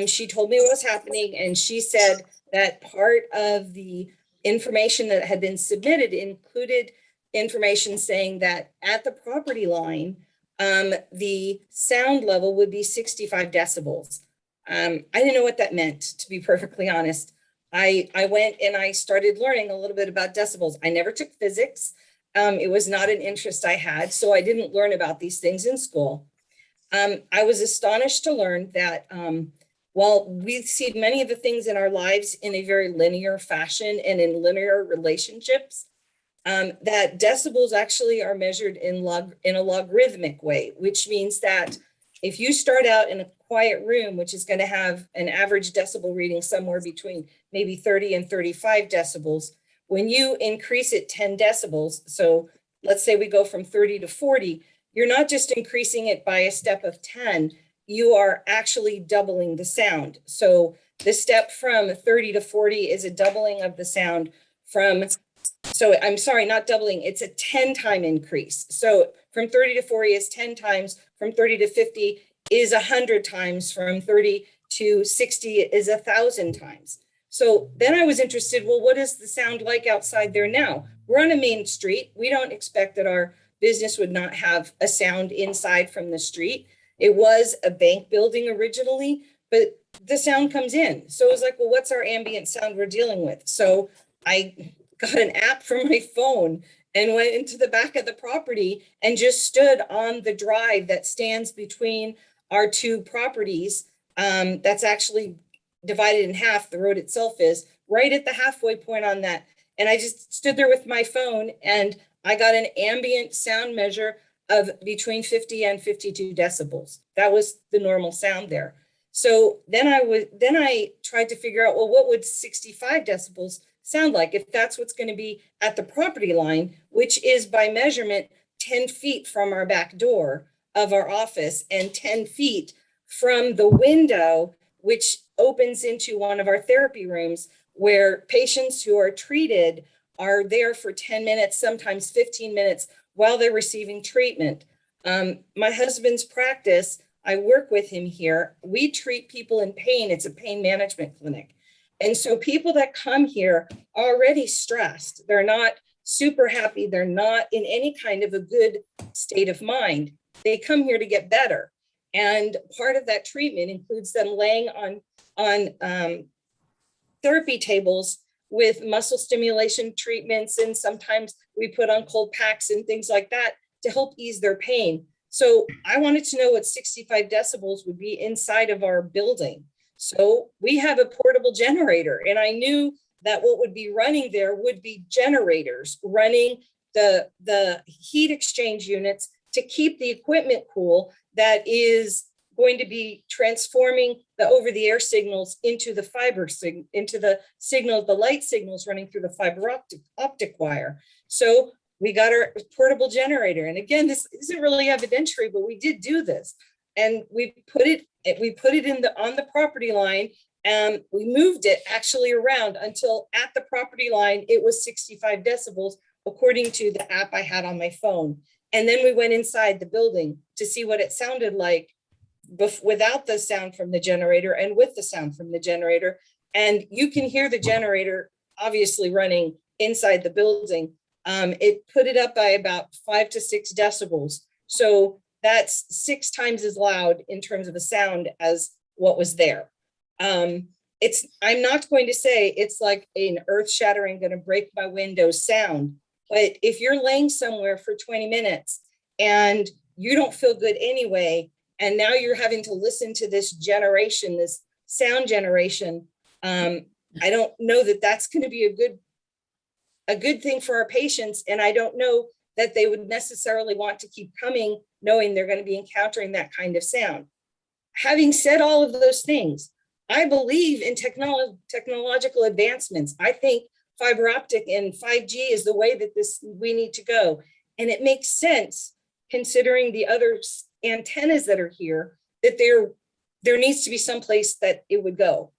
she told me what was happening, and she said that part of the information that had been submitted included information saying that at the property line, the sound level would be 65 decibels. I didn't know what that meant, to be perfectly honest. I went and I started learning a little bit about decibels. I never took physics. It was not an interest I had, so I didn't learn about these things in school. I was astonished to learn that while we see many of the things in our lives in a very linear fashion and in linear relationships, that decibels actually are measured in a logarithmic way, which means that if you start out in a quiet room, which is going to have an average decibel reading somewhere between maybe 30 and 35 decibels, when you increase it 10 decibels, so let's say we go from 30 to 40, you're not just increasing it by a step of 10, you are actually doubling the sound. So the step from 30 to 40 is a doubling of the sound from, so I'm sorry, not doubling, it's a 10-time increase. So from 30 to 40 is 10 times, from 30 to 50 is 100 times, from 30 to 60 is 1,000 times. So then I was interested, well, what is the sound like outside there now? We're on a main street. We don't expect that our business would not have a sound inside from the street. It was a bank building originally, but the sound comes in. So it was like, well, what's our ambient sound we're dealing with? So I got an app from my phone and went into the back of the property and just stood on the drive that stands between our 2 properties. That's actually divided in half, the road itself is, right at the halfway point on that. And I just stood there with my phone and I got an ambient sound measure of between 50 and 52 decibels. That was the normal sound there. So then I tried to figure out, well, what would 65 decibels sound like if that's what's going to be at the property line, which is by measurement 10 feet from our back door of our office and 10 feet from the window, which opens into one of our therapy rooms where patients who are treated are there for 10 minutes, sometimes 15 minutes while they're receiving treatment. My husband's practice, I work with him here. We treat people in pain. It's a pain management clinic. And so people that come here are already stressed. They're not super happy. They're not in any kind of a good state of mind. They come here to get better. And part of that treatment includes them laying on therapy tables with muscle stimulation treatments. And sometimes we put on cold packs and things like that to help ease their pain. So I wanted to know what 65 decibels would be inside of our building. So we have a portable generator, and I knew that what would be running there would be generators running the heat exchange units to keep the equipment cool that is going to be transforming the over-the-air signals into the into the signal, the light signals running through the fiber optic wire. So we got our portable generator. And again, this isn't really evidentiary, but we did do this. And we put it in on the property line, and we moved it actually around until at the property line, it was 65 decibels, according to the app I had on my phone. And then we went inside the building to see what it sounded like without the sound from the generator and with the sound from the generator. And you can hear the generator obviously running inside the building. It put it up by about 5 to 6 decibels. So that's 6 times as loud in terms of the sound as what was there. I'm not going to say it's like an earth-shattering, going to break my windows sound, but if you're laying somewhere for 20 minutes and you don't feel good anyway, and now you're having to listen to this generation, this sound generation, I don't know that that's going to be a good thing for our patients. And I don't know that they would necessarily want to keep coming knowing they're going to be encountering that kind of sound. Having said all of those things, I believe in technological advancements. I think fiber optic and 5G is the way that we need to go. And it makes sense considering the other antennas that are here, that there needs to be some place that it would go.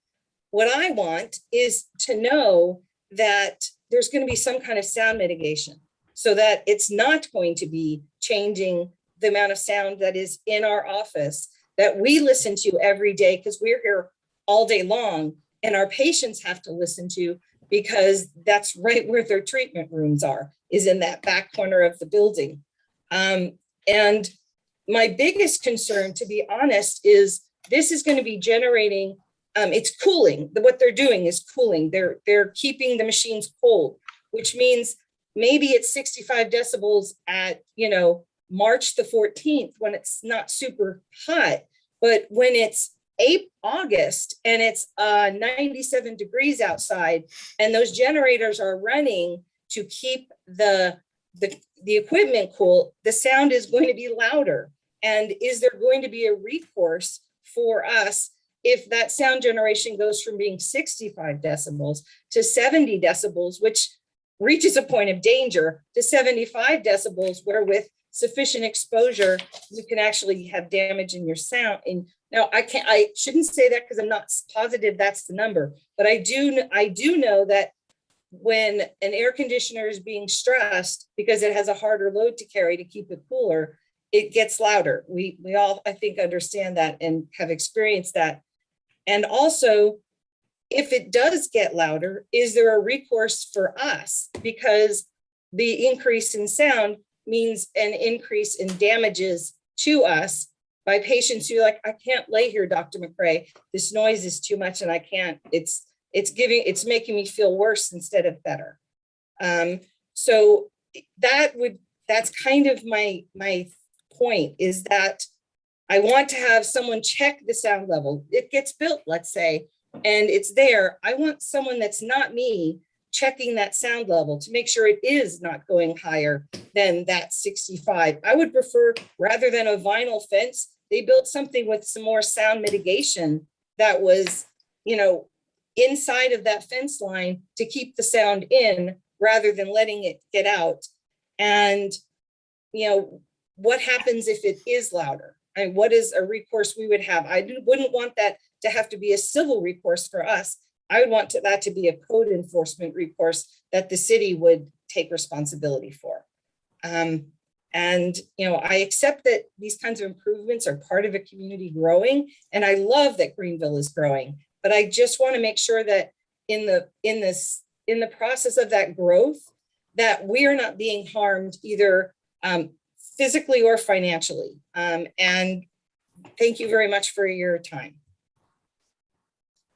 What I want is to know that there's going to be some kind of sound mitigation so that it's not going to be changing the amount of sound that is in our office that we listen to every day, because we're here all day long and our patients have to listen to, because that's right where their treatment rooms are, is in that back corner of the building. And my biggest concern, to be honest, is this is going to be generating, it's cooling. What they're doing is cooling. They're keeping the machines cold, which means maybe it's 65 decibels at, March the 14th when it's not super hot, but when it's August and it's 97 degrees outside and those generators are running to keep the equipment cool, the sound is going to be louder. And is there going to be a recourse for us if that sound generation goes from being 65 decibels to 70 decibels, which reaches a point of danger, to 75 decibels, where with sufficient exposure, you can actually have damage in your sound. And now I shouldn't say that because I'm not positive that's the number, but I do know that when an air conditioner is being stressed because it has a harder load to carry to keep it cooler, it gets louder. We all, I think, understand that and have experienced that. And also, if it does get louder, is there a recourse for us? Because the increase in sound means an increase in damages to us by patients who are like, I can't lay here, Dr. Mcrae. This noise is too much and I can't, it's making me feel worse instead of better. So that's kind of my point, is that I want to have someone check the sound level. It gets built, let's say, and it's there. I want someone that's not me checking that sound level to make sure it is not going higher than that 65. I would prefer, rather than a vinyl fence, they built something with some more sound mitigation that was, inside of that fence line to keep the sound in rather than letting it get out. And, what happens if it is louder? And what is a recourse we would have? I wouldn't want that to have to be a civil recourse for us. I would want that to be a code enforcement recourse that the city would take responsibility for. And, I accept that these kinds of improvements are part of a community growing, and I love that Greenville is growing. But I just want to make sure that in the process of that growth, that we are not being harmed either physically or financially. And thank you very much for your time.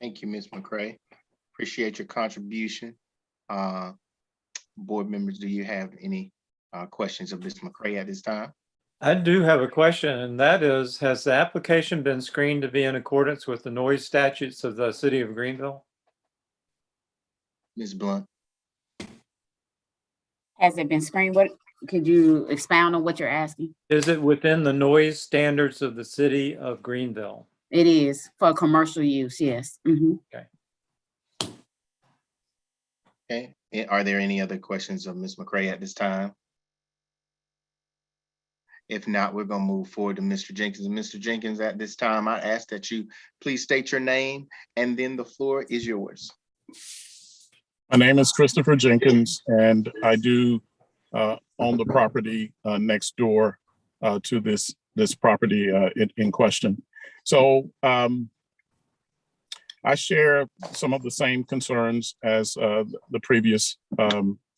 Thank you, Ms. Mcrae. Appreciate your contribution. Board members, do you have any questions of Ms. Mcrae at this time? I do have a question, and that is, has the application been screened to be in accordance with the noise statutes of the city of Greenville? Ms. Blunt? Has it been screened? What, could you expound on what you're asking? Is it within the noise standards of the city of Greenville? It is for commercial use, yes. Mhm. Okay, are there any other questions of Ms. Mcrae at this time? If not, we're gonna move forward to Mr. Jenkins. And Mr. Jenkins, at this time, I ask that you please state your name and then the floor is yours. My name is Christopher Jenkins, and I do own the property next door to this property in question. So I share some of the same concerns as the previous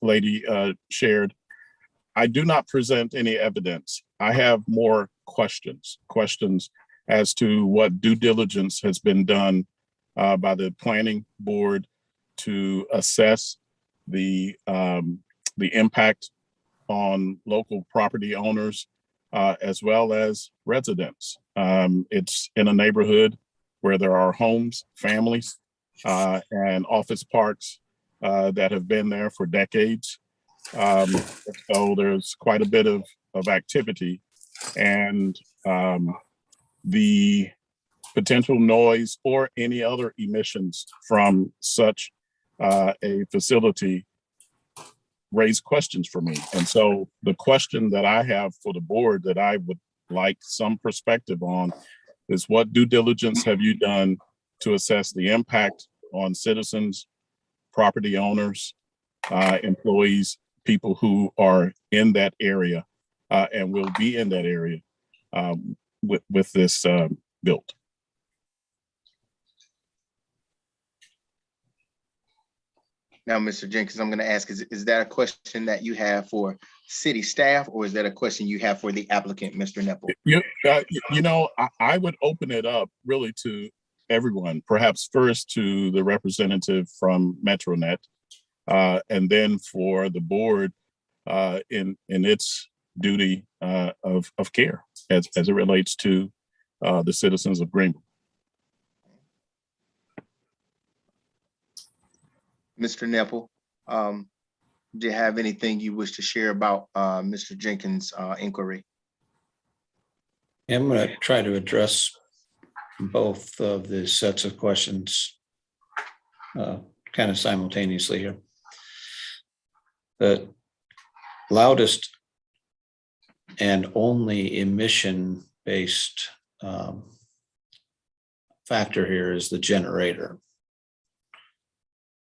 lady shared. I do not present any evidence. I have more questions as to what due diligence has been done by the planning board to assess the impact on local property owners as well as residents. It's in a neighborhood where there are homes, families, and office parks that have been there for decades. So there's quite a bit of activity, and the potential noise or any other emissions from such a facility raise questions for me. And so the question that I have for the board that I would like some perspective on is, what due diligence have you done to assess the impact on citizens, property owners, employees, people who are in that area and will be in that area with this built? Now, Mr. Jenkins, I'm going to ask, is that a question that you have for city staff, or is that a question you have for the applicant, Mr. Nipple? I would open it up really to everyone, perhaps first to the representative from MetroNet, and then for the board in its duty of care as it relates to the citizens of Greenville. Mr. Nipple, do you have anything you wish to share about Mr. Jenkins' inquiry? I'm going to try to address both of the sets of questions kind of simultaneously here. The loudest and only emission-based factor here is the generator.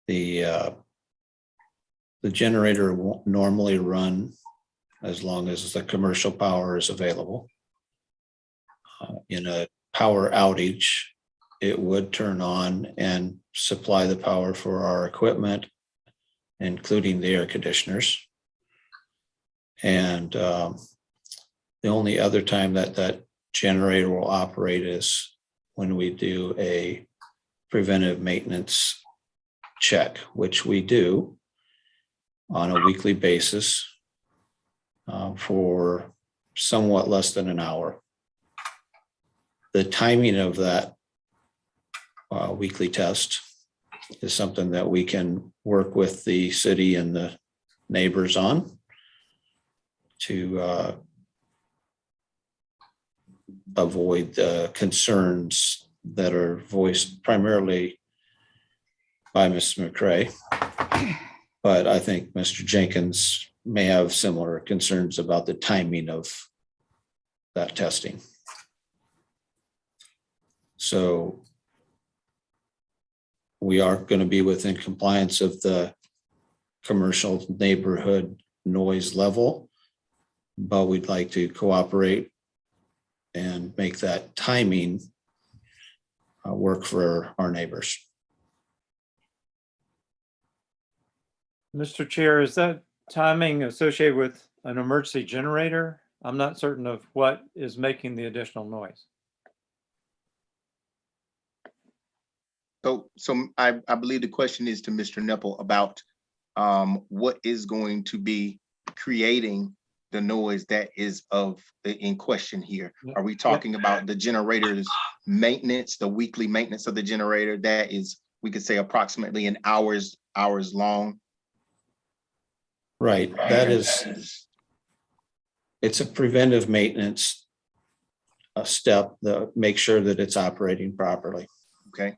The generator won't normally run as long as the commercial power is available. In a power outage, it would turn on and supply the power for our equipment, including the air conditioners. And the only other time that generator will operate is when we do a preventive maintenance check, which we do on a weekly basis for somewhat less than an hour. The timing of that weekly test is something that we can work with the city and the neighbors on to avoid the concerns that are voiced primarily by Mr. Mcrae. But I think Mr. Jenkins may have similar concerns about the timing of that testing. So we are going to be within compliance of the commercial neighborhood noise level. but we'd like to cooperate and make that timing work for our neighbors. Mr. Chair, is that timing associated with an emergency generator? I'm not certain of what is making the additional noise. So I believe the question is to Mr. Nipple about what is going to be creating the noise that is in question here. Are we talking about the generator's maintenance, the weekly maintenance of the generator that is, we could say, approximately an hours long? Right, that is, it's a preventive maintenance step that makes sure that it's operating properly. Okay.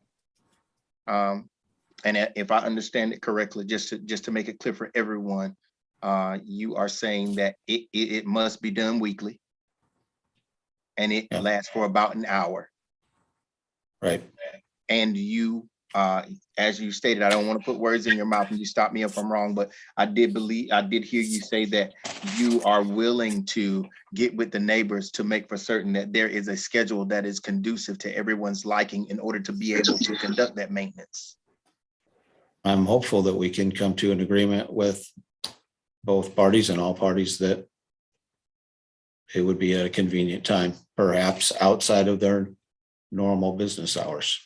And if I understand it correctly, just to make it clear for everyone, you are saying that it must be done weekly, and it lasts for about an hour. Right. And you, as you stated, I don't want to put words in your mouth, and you stop me if I'm wrong, but I did hear you say that you are willing to get with the neighbors to make for certain that there is a schedule that is conducive to everyone's liking in order to be able to conduct that maintenance. I'm hopeful that we can come to an agreement with both parties and all parties that it would be at a convenient time, perhaps outside of their normal business hours.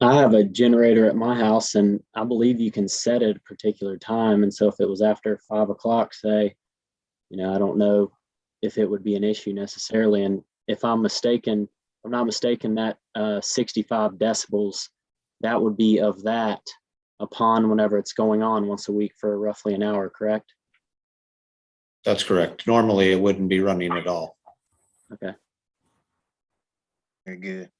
I have a generator at my house, and I believe you can set it at a particular time. And so if it was after 5 o'clock, say, I don't know if it would be an issue necessarily. And if I'm not mistaken, that 65 decibels, that would be of that upon whenever it's going on once a week for roughly an hour, correct? That's correct. Normally it wouldn't be running at all. Okay. Very good.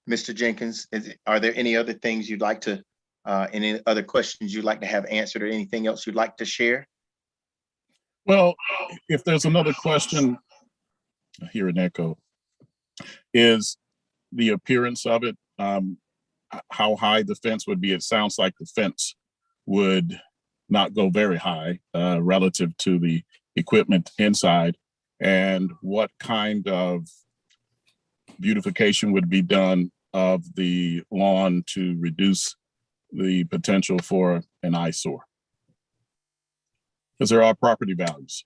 Mr. Jenkins, are there any other things you'd like to, any other questions you'd like to have answered, or anything else you'd like to share? Well, if there's another question, I hear an echo, is the appearance of it, how high the fence would be. It sounds like the fence would not go very high relative to the equipment inside, and what kind of beautification would be done of the lawn to reduce the potential for an eyesore. Because there are property values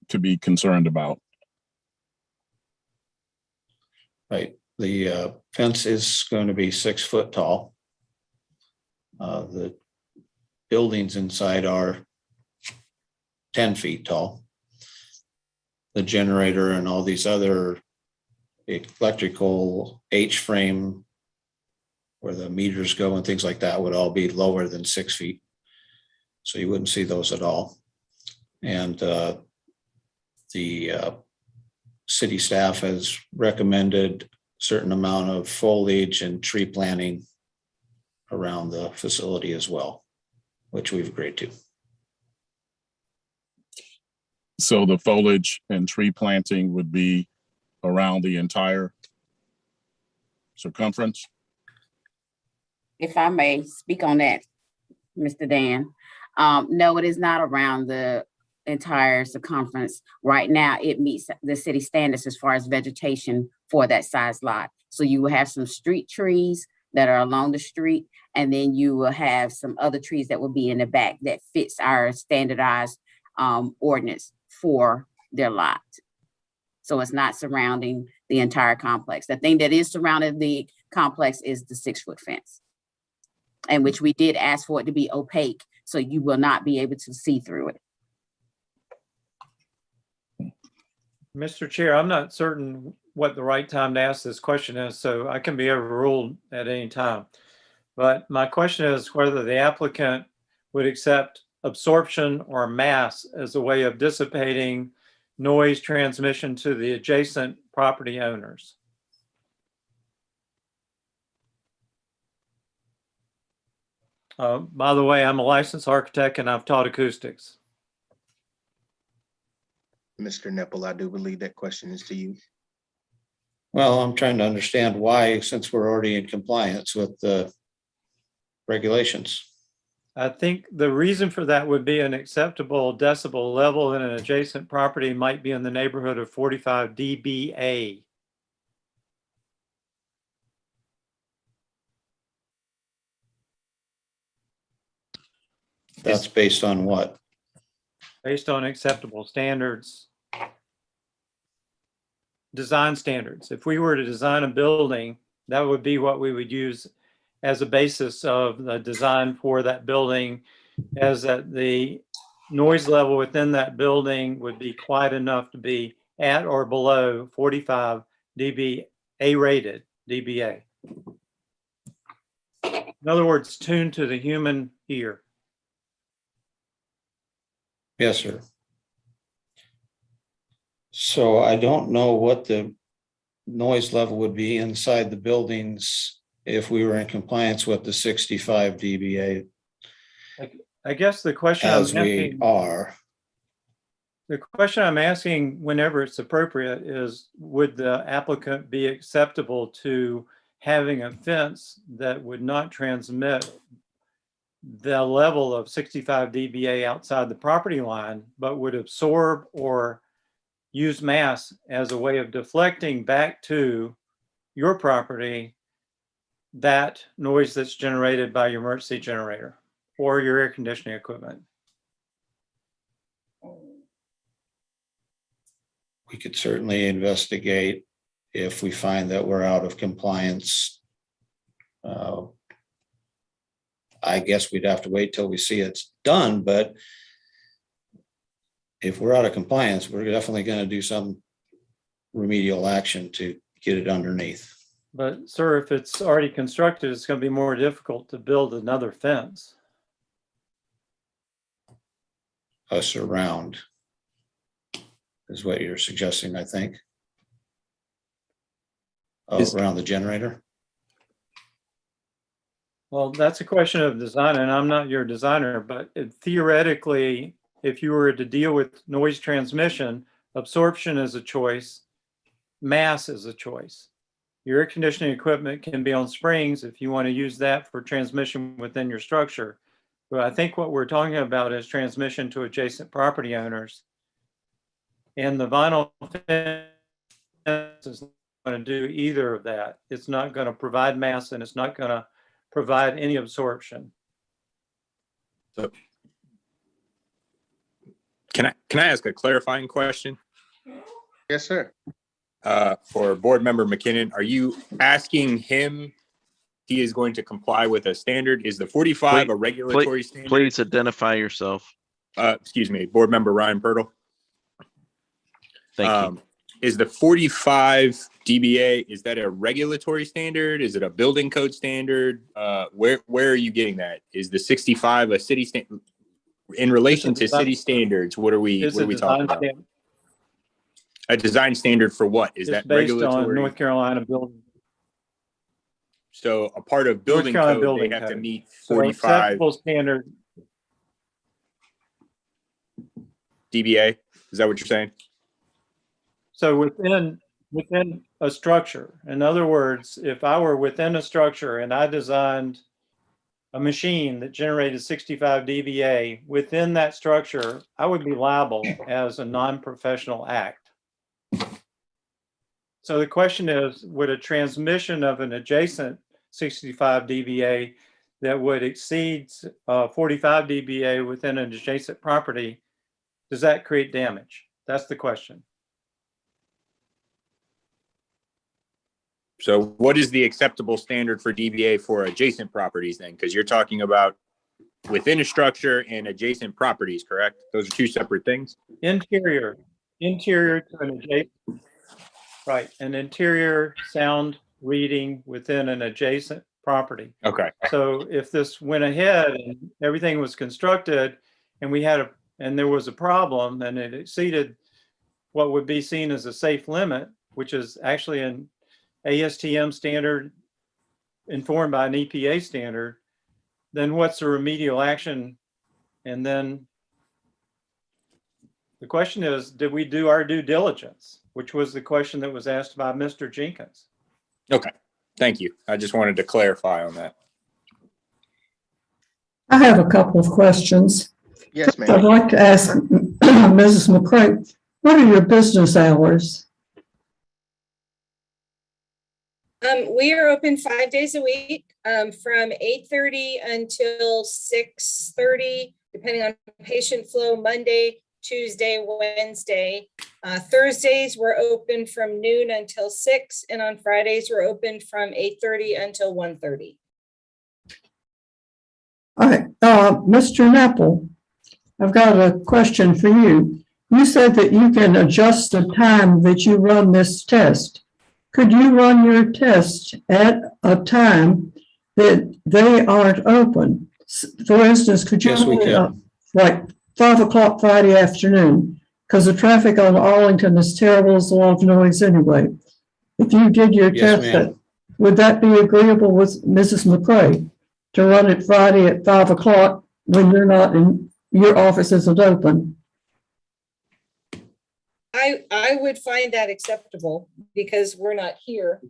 to be concerned about. Right. The fence is going to be 6 foot tall. The buildings inside are 10 feet tall. The generator and all these other electrical H-frame where the meters go and things like that would all be lower than 6 feet. So you wouldn't see those at all. And the city staff has recommended a certain amount of foliage and tree planting around the facility as well, which we've agreed to. So the foliage and tree planting would be around the entire circumference? If I may speak on that, Mr. Dan. No, it is not around the entire circumference. Right now, it meets the city standards as far as vegetation for that size lot. So you will have some street trees that are along the street, and then you will have some other trees that will be in the back that fits our standardized ordinance for their lot. So it's not surrounding the entire complex. The thing that is surrounding the complex is the 6 foot fence, and which we did ask for it to be opaque, so you will not be able to see through it. Mr. Chair, I'm not certain what the right time to ask this question is, so I can be overruled at any time. But my question is whether the applicant would accept absorption or mass as a way of dissipating noise transmission to the adjacent property owners. By the way, I'm a licensed architect and I've taught acoustics. Mr. Nipple, I do believe that question is to you. Well, I'm trying to understand why, since we're already in compliance with the regulations. I think the reason for that would be an acceptable decibel level in an adjacent property might be in the neighborhood of 45 dBA. That's based on what? Based on acceptable standards, design standards. If we were to design a building, that would be what we would use as a basis of the design for that building, as that the noise level within that building would be quiet enough to be at or below 45 dB, A-rated dBA. In other words, tuned to the human ear. Yes, sir. So I don't know what the noise level would be inside the buildings if we were in compliance with the 65 dBA I guess the question as I'm we asking, are. the question I'm asking whenever it's appropriate is, would the applicant be acceptable to having a fence that would not transmit the level of 65 dBA outside the property line, but would absorb or use mass as a way of deflecting back to your property that noise that's generated by your emergency generator or your air conditioning equipment? We could certainly investigate if we find that we're out of compliance. I guess we'd have to wait till we see it's done, but if we're out of compliance, we're definitely going to do some remedial action to get it underneath. But sir, if it's already constructed, it's going to be more difficult to build another fence. Us around is what you're suggesting, I think. Around the generator. Well, that's a question of design, and I'm not your designer, but theoretically, if you were to deal with noise transmission, absorption is a choice, mass is a choice. Your air conditioning equipment can be on springs if you want to use that for transmission within your structure. But I think what we're talking about is transmission to adjacent property owners. And the vinyl fence is not going to do either of that. It's not going to provide mass, and it's not going to provide any absorption. So, can I ask a clarifying question? Yes, sir. For Board Member McKinnon, are you asking him he is going to comply with a standard? Is the 45 a regulatory standard? Please identify yourself. Excuse me, Board Member Ryan Purtle. Thank you. Is the 45 dBA, is that a regulatory standard? Is it a building code standard? Where are you getting that? Is the 65 a city standard? In relation to city standards, what are we talking about? A design standard for what? Is that based regulatory? on North Carolina building. So a part of building code, they have to meet 45 acceptable standard dBA. Is that what you're saying? So within a structure, in other words, if I were within a structure and I designed a machine that generated 65 dBA within that structure, I would be liable as a non-professional act. So the question is, would a transmission of an adjacent 65 dBA that would exceed 45 dBA within an adjacent property, does that create damage? That's the question. So what is the acceptable standard for dBA for adjacent properties then? Because you're talking about within a structure and adjacent properties, correct? Those are two separate things. Interior to an adjacent, right? An interior sound reading within an adjacent property. Okay. So if this went ahead and everything was constructed and and there was a problem and it exceeded what would be seen as a safe limit, which is actually an ASTM standard informed by an EPA standard, then what's the remedial action? And then the question is, did we do our due diligence? Which was the question that was asked by Mr. Jenkins. Okay, thank you. I just wanted to clarify on that. I have a couple of questions. Yes, I'd ma'am. like to ask Mrs. Mccray, what are your business hours? We are open 5 days a week, from 8:30 until 6:30, depending on patient flow, Monday, Tuesday, Wednesday. Thursdays, we're open from noon until 6, and on Fridays, we're open from 8:30 until 1:30. All right, Mr. Nipple, I've got a question for you. You said that you can adjust the time that you run this test. Could you run your test at a time that they aren't open? For instance, could you? Yes, we can. Like 5 o'clock Friday afternoon, because the traffic on Arlington is terrible, there's a lot of noise anyway. If you did your Yes, test, ma'am. would that be agreeable with Mrs. Mcrae to run it Friday at 5 o'clock when you're not in, your office isn't open? I would find that acceptable because we're not here.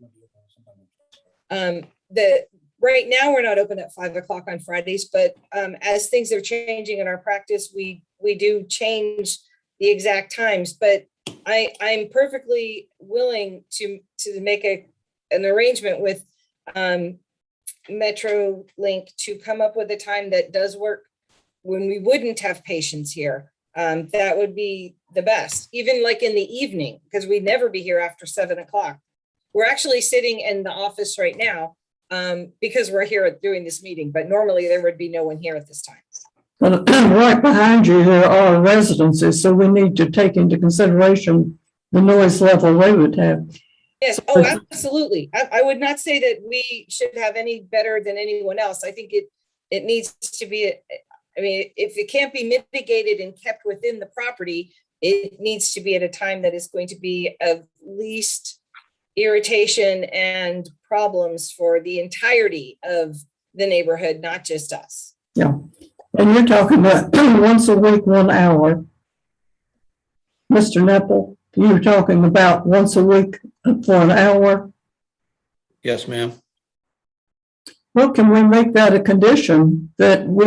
Right now, we're not open at 5 o'clock on Fridays, but as things are changing in our practice, we do change the exact times. But I'm perfectly willing to make an arrangement with MetroLink to come up with a time that does work when we wouldn't have patients here. That would be the best, even like in the evening, because we'd never be here after 7 o'clock. We're actually sitting in the office right now because we're here doing this meeting, but normally there would be no one here at this time. But right behind you, there are residences, so we need to take into consideration the noise level they would have. Yes, oh, absolutely. I would not say that we should have any better than anyone else. I think it needs to be, I mean, if it can't be mitigated and kept within the property, it needs to be at a time that is going to be of least irritation and problems for the entirety of the neighborhood, not just us. Yeah, and you're talking about once a week, 1 hour. Mr. Nipple, you're talking about once a week for an hour. Yes, ma'am. Well, can we make that a condition that we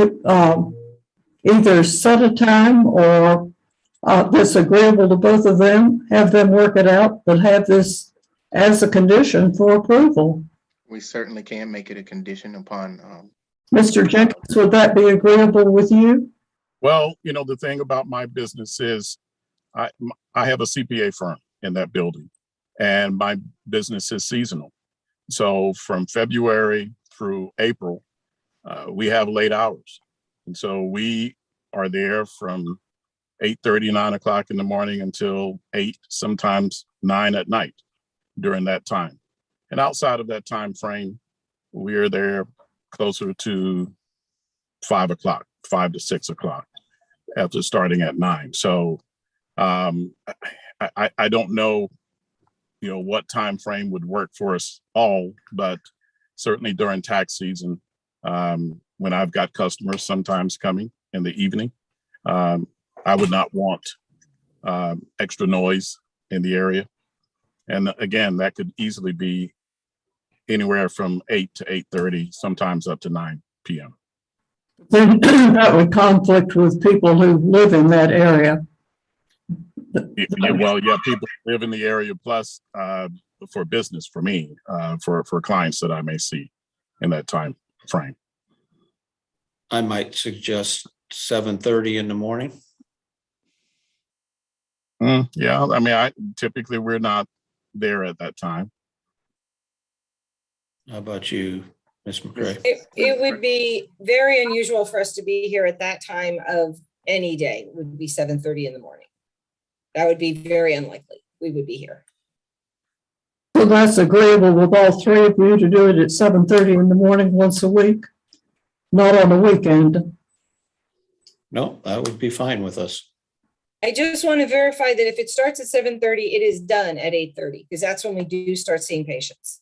either set a time or that's agreeable to both of them, have them work it out, but have this as a condition for approval? We certainly can make it a condition upon. Mr. Jenkins, would that be agreeable with you? Well, you know, the thing about my business is I have a CPA firm in that building, and my business is seasonal. So from February through April, we have late hours. And so we are there from 8:30, 9 o'clock in the morning until 8, sometimes 9 at night during that time. And outside of that time frame, we are there closer to 5 o'clock, 5 to 6 o'clock after starting at 9. So I don't know, you know, what time frame would work for us all, but certainly during tax season, when I've got customers sometimes coming in the evening, I would not want extra noise in the area. And again, that could easily be anywhere from 8 to 8:30, sometimes up to 9 p.m. Then that would conflict with people who live in that area. Well, yeah, people live in the area, plus for business, for me, for clients that I may see in that time frame. I might suggest 7:30 in the morning. Yeah, I mean, typically we're not there at that time. How about you, Ms. Mcrae? It would be very unusual for us to be here at that time of any day. It would be 7:30 in the morning. That would be very unlikely. We would be here. So that's agreeable with all three of you to do it at 7:30 in the morning once a week, not on the weekend. No, that would be fine with us. I just want to verify that if it starts at 7:30, it is done at 8:30, because that's when we do start seeing patients.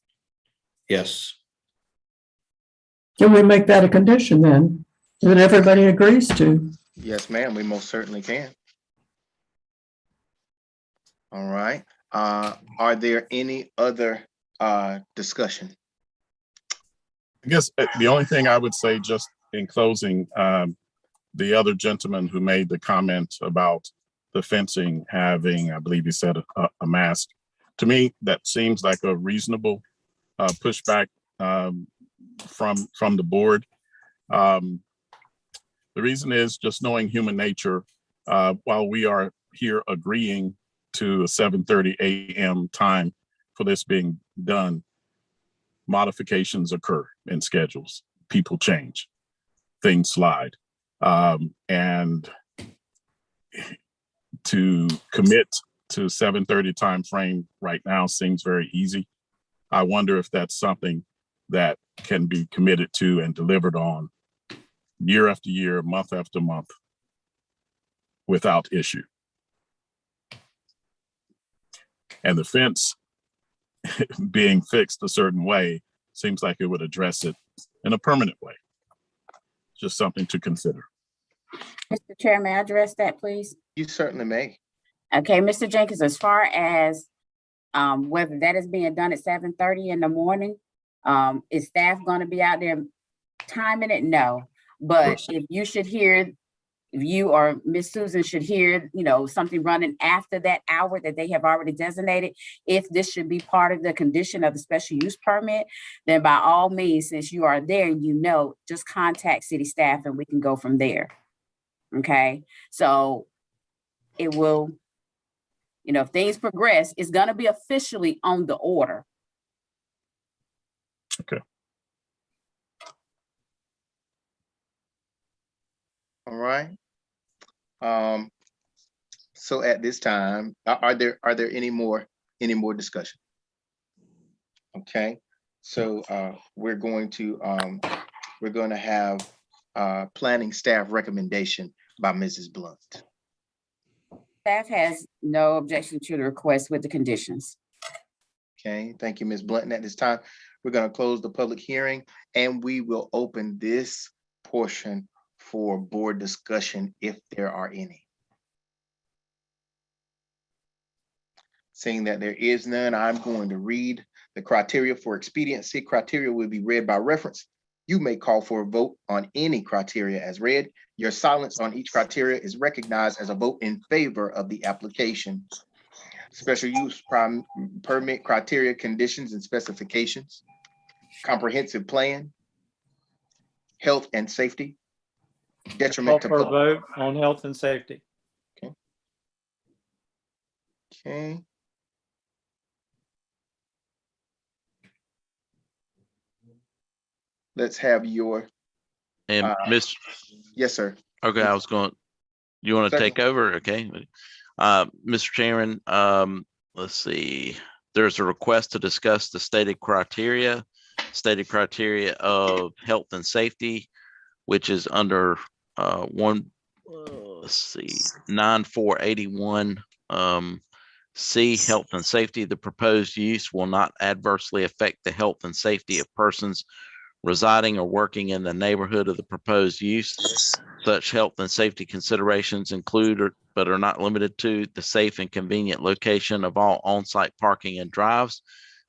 Yes. Can we make that a condition then, that everybody agrees to? Yes, ma'am, we most certainly can. All right. Are there any other discussion? I guess the only thing I would say, just in closing, the other gentleman who made the comment about the fencing having, I believe he said, a mask. To me, that seems like a reasonable pushback from the board. The reason is just knowing human nature. While we are here agreeing to a 7:30 a.m. time for this being done, modifications occur in schedules. People change, things slide. And to commit to 7:30 time frame right now seems very easy. I wonder if that's something that can be committed to and delivered on year after year, month after month, without issue. And the fence being fixed a certain way seems like it would address it in a permanent way. Just something to consider. Mr. Chair, may I address that, please? You certainly may. Okay, Mr. Jenkins, as far as whether that is being done at 7:30 in the morning, is staff going to be out there timing it? No. But if you should hear, if you or Miss Susan should hear, something running after that hour that they have already designated, if this should be part of the condition of the special use permit, then by all means, since you are there, just contact city staff and we can go from there. Okay, so it will, if things progress, it's going to be officially on the order. Okay. All right. So at this time, are there any more discussion? Okay. So we're going to have planning staff recommendation by Mrs. Blunt. Staff has no objection to the request with the conditions. Okay, thank you, Ms. Blunt. And at this time, we're going to close the public hearing and we will open this portion for board discussion if there are any. Seeing that there is none, I'm going to read the criteria for expediency. Criteria will be read by reference. You may call for a vote on any criteria as read. Your silence on each criteria is recognized as a vote in favor of the application. Special use permit criteria, conditions and specifications, comprehensive plan, health and safety, detriment to Call for a public. vote on health and safety. Okay. Let's have your, And Miss, yes, sir. okay, you want to take over? Okay. Mr. Chairman, let's see. There's a request to discuss the stated criteria of health and safety, which is under let's see, 9481 C, health and safety. The proposed use will not adversely affect the health and safety of persons residing or working in the neighborhood of the proposed use. Such health and safety considerations include, but are not limited to, the safe and convenient location of all on-site parking and drives,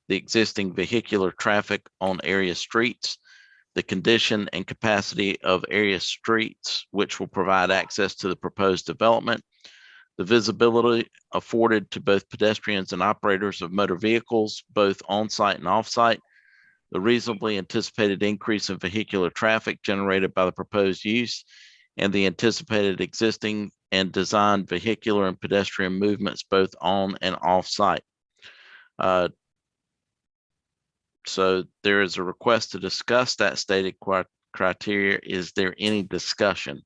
the existing vehicular traffic on area streets, the condition and capacity of area streets, which will provide access to the proposed development, the visibility afforded to both pedestrians and operators of motor vehicles, both on-site and off-site, the reasonably anticipated increase in vehicular traffic generated by the proposed use, and the anticipated existing and designed vehicular and pedestrian movements both on and off-site. So there is a request to discuss that stated criteria. Is there any discussion?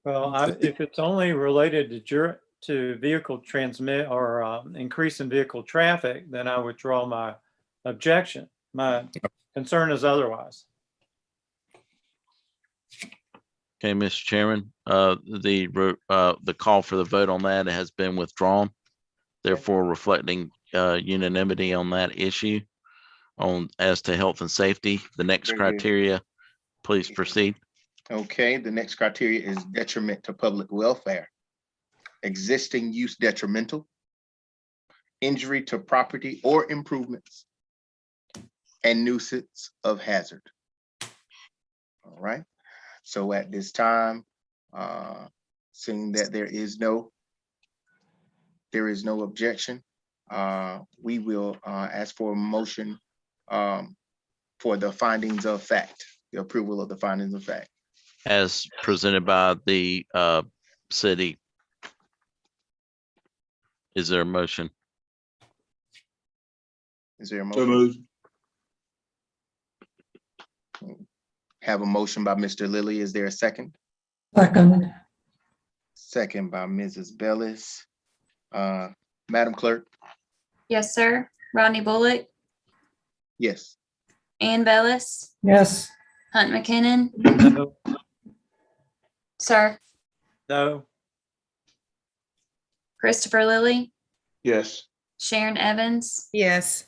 Well, if it's only related to vehicle transmit or increase in vehicle traffic, then I withdraw my objection. My concern is otherwise. Okay, Mr. Chairman, the call for the vote on that has been withdrawn, therefore reflecting unanimity on that issue as to health and safety. The next Very good. criteria, please proceed. Okay, the next criteria is detriment to public welfare, existing use detrimental, injury to property or improvements, and nuisance of hazard. All right. So at this time, seeing that there is no objection, we will ask for a motion for the findings of fact, the approval of the findings of fact. As presented by the city. Is there a motion? Is there a So motion? moved. Have a motion by Mr. Lilly. Is there a second? Second, Second by Mrs. Bellis. Madam Clerk? Yes, sir. Rodney Bullock, Yes. Ann Bellis, yes. Hunt McKinnon, No. sir, No. Christopher Lilly, Yes. Sharon Evans, Yes.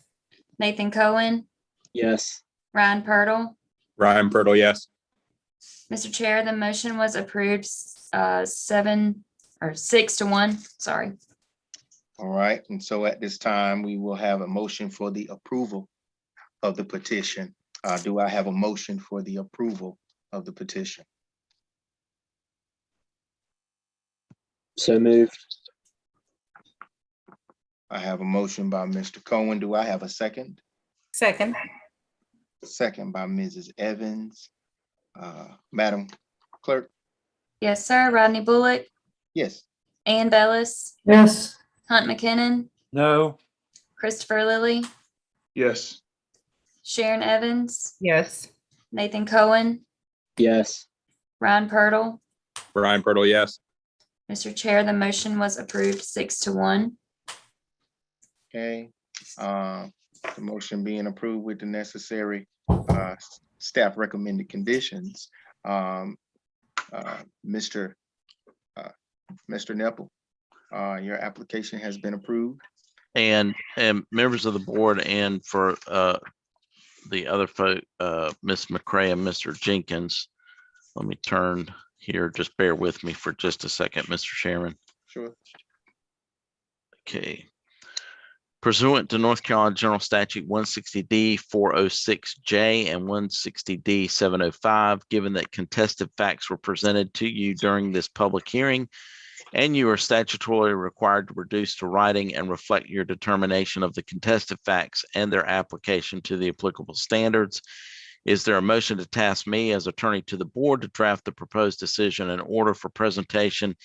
Nathan Cohen, Yes. Ryan Purtle. Ryan Purtle, yes. Mr. Chair, the motion was approved 6-1, sorry. All right. And so at this time, we will have a motion for the approval of the petition. Do I have a motion for the approval of the petition? So moved. I have a motion by Mr. Cohen. Do I have a second? Second. Second by Mrs. Evans. Madam Clerk? Yes, sir. Rodney Bullock, Yes. Ann Bellis, Yes, Hunt McKinnon, No. Christopher Lilly, Yes. Sharon Evans, Yes. Nathan Cohen, Yes. Ryan Purtle. Ryan Purtle, yes. Mr. Chair, the motion was approved 6-1. Okay. The motion being approved with the necessary staff recommended conditions. Mr. Nipple, your application has been approved. And members of the board, and for the other folk, Ms. Mcrae and Mr. Jenkins, let me turn here. Just bear with me for just a second, Mr. Chairman. Sure. Okay. Pursuant to North Carolina General Statute 160D 406J and 160D 705, given that contested facts were presented to you during this public hearing, and you are statutorily required to reduce to writing and reflect your determination of the contested facts and their application to the applicable standards, is there a motion to task me as attorney to the board to draft the proposed decision in order for presentation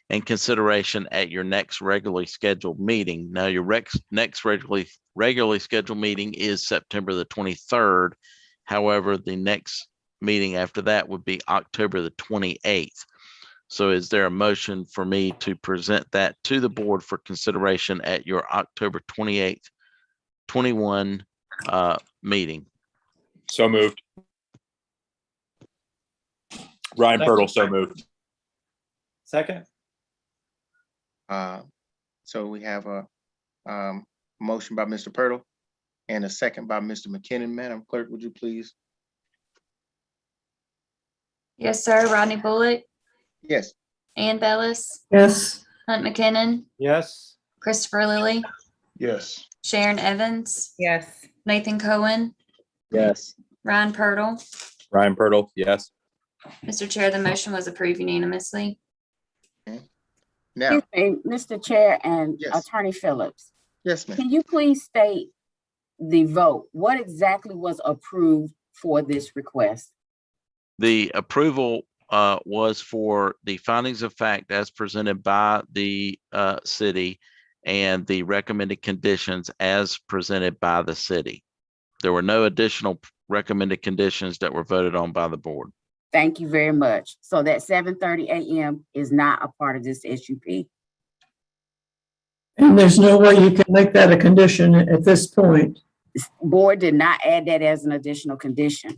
and consideration at your next regularly scheduled meeting? Now, your next regularly scheduled meeting is September the 23rd. However, the next meeting after that would be October the 28th. So is there a motion for me to present that to the board for consideration at your October 28th, 21 meeting? So moved. Ryan Purtle, so moved. Second. So we have a motion by Mr. Purtle and a second by Mr. McKinnon. Madam Clerk, would you please? Yes, sir. Rodney Bullock, Yes. Ann Bellis, yes. Hunt McKinnon, Yes. Christopher Lilly, Yes. Sharon Evans, Yes. Nathan Cohen, Yes. Ryan Purtle. Ryan Purtle, yes. Mr. Chair, the motion was approved unanimously. Now, Excuse me, Mr. Chair and Yes. Attorney Phillips, yes, ma'am. can you please state the vote? What exactly was approved for this request? The approval was for the findings of fact as presented by the city and the recommended conditions as presented by the city. There were no additional recommended conditions that were voted on by the board. Thank you very much. So that 7:30 a.m. is not a part of this SUP. And there's no way you can make that a condition at this point. This board did not add that as an additional condition.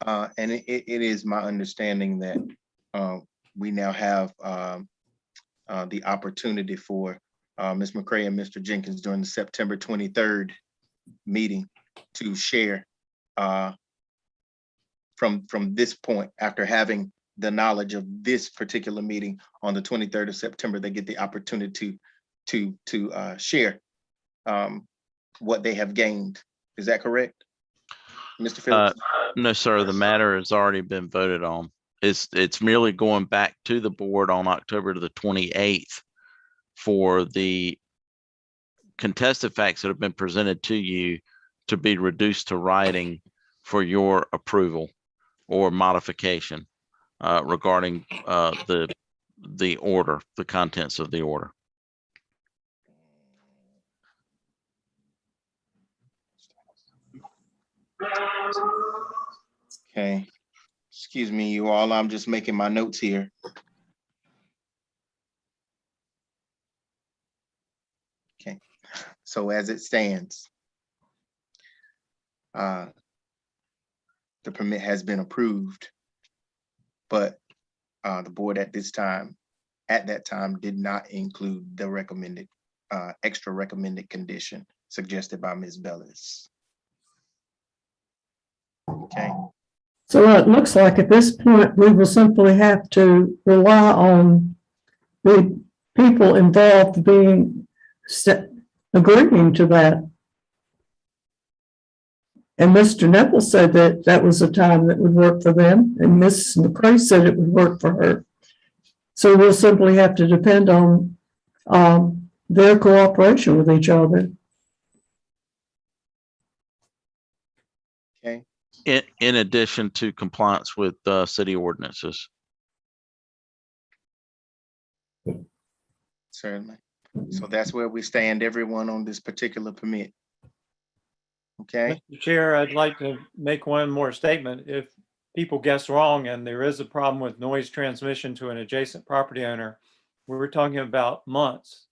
And it is my understanding that we now have the opportunity for Ms. Mcrae and Mr. Jenkins during the September 23rd meeting to share from this point. After having the knowledge of this particular meeting on the 23rd of September, they get the opportunity to share what they have gained. Is that correct? Mr. Phillips? No, sir, the matter has already been voted on. It's merely going back to the board on October the 28th for the contested facts that have been presented to you to be reduced to writing for your approval or modification regarding the order, the contents of the order. Okay. Excuse me, you all. I'm just making my notes here. Okay. So as it stands, the permit has been approved, but the board at that time did not include the recommended extra recommended condition suggested by Ms. Bellis. Okay. So it looks like at this point, we will simply have to rely on the people involved being agreeing to that. And Mr. Nipple said that that was a time that would work for them, and Ms. Mccray said it would work for her. So we'll simply have to depend on their cooperation with each other. Okay. In addition to compliance with city ordinances. Certainly. So that's where we stand, everyone, on this particular permit. Okay. Mr. Chair, I'd like to make one more statement. If people guess wrong and there is a problem with noise transmission to an adjacent property owner, we're talking about months,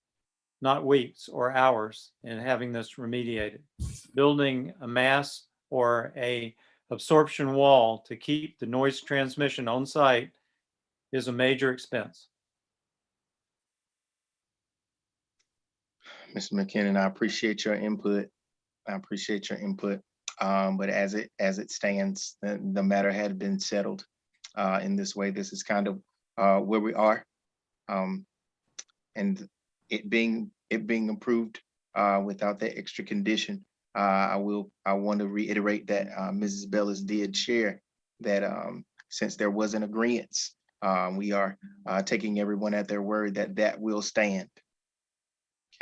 not weeks or hours, in having this remediated. Building a mass or a absorption wall to keep the noise transmission on site is a major expense. Mr. Mckinnon, I appreciate your input. But as it stands, the matter had been settled in this way. This is kind of where we are. And it being approved without that extra condition, I want to reiterate that Mrs. Bellis did share that since there was an agreement, we are taking everyone at their word that will stand.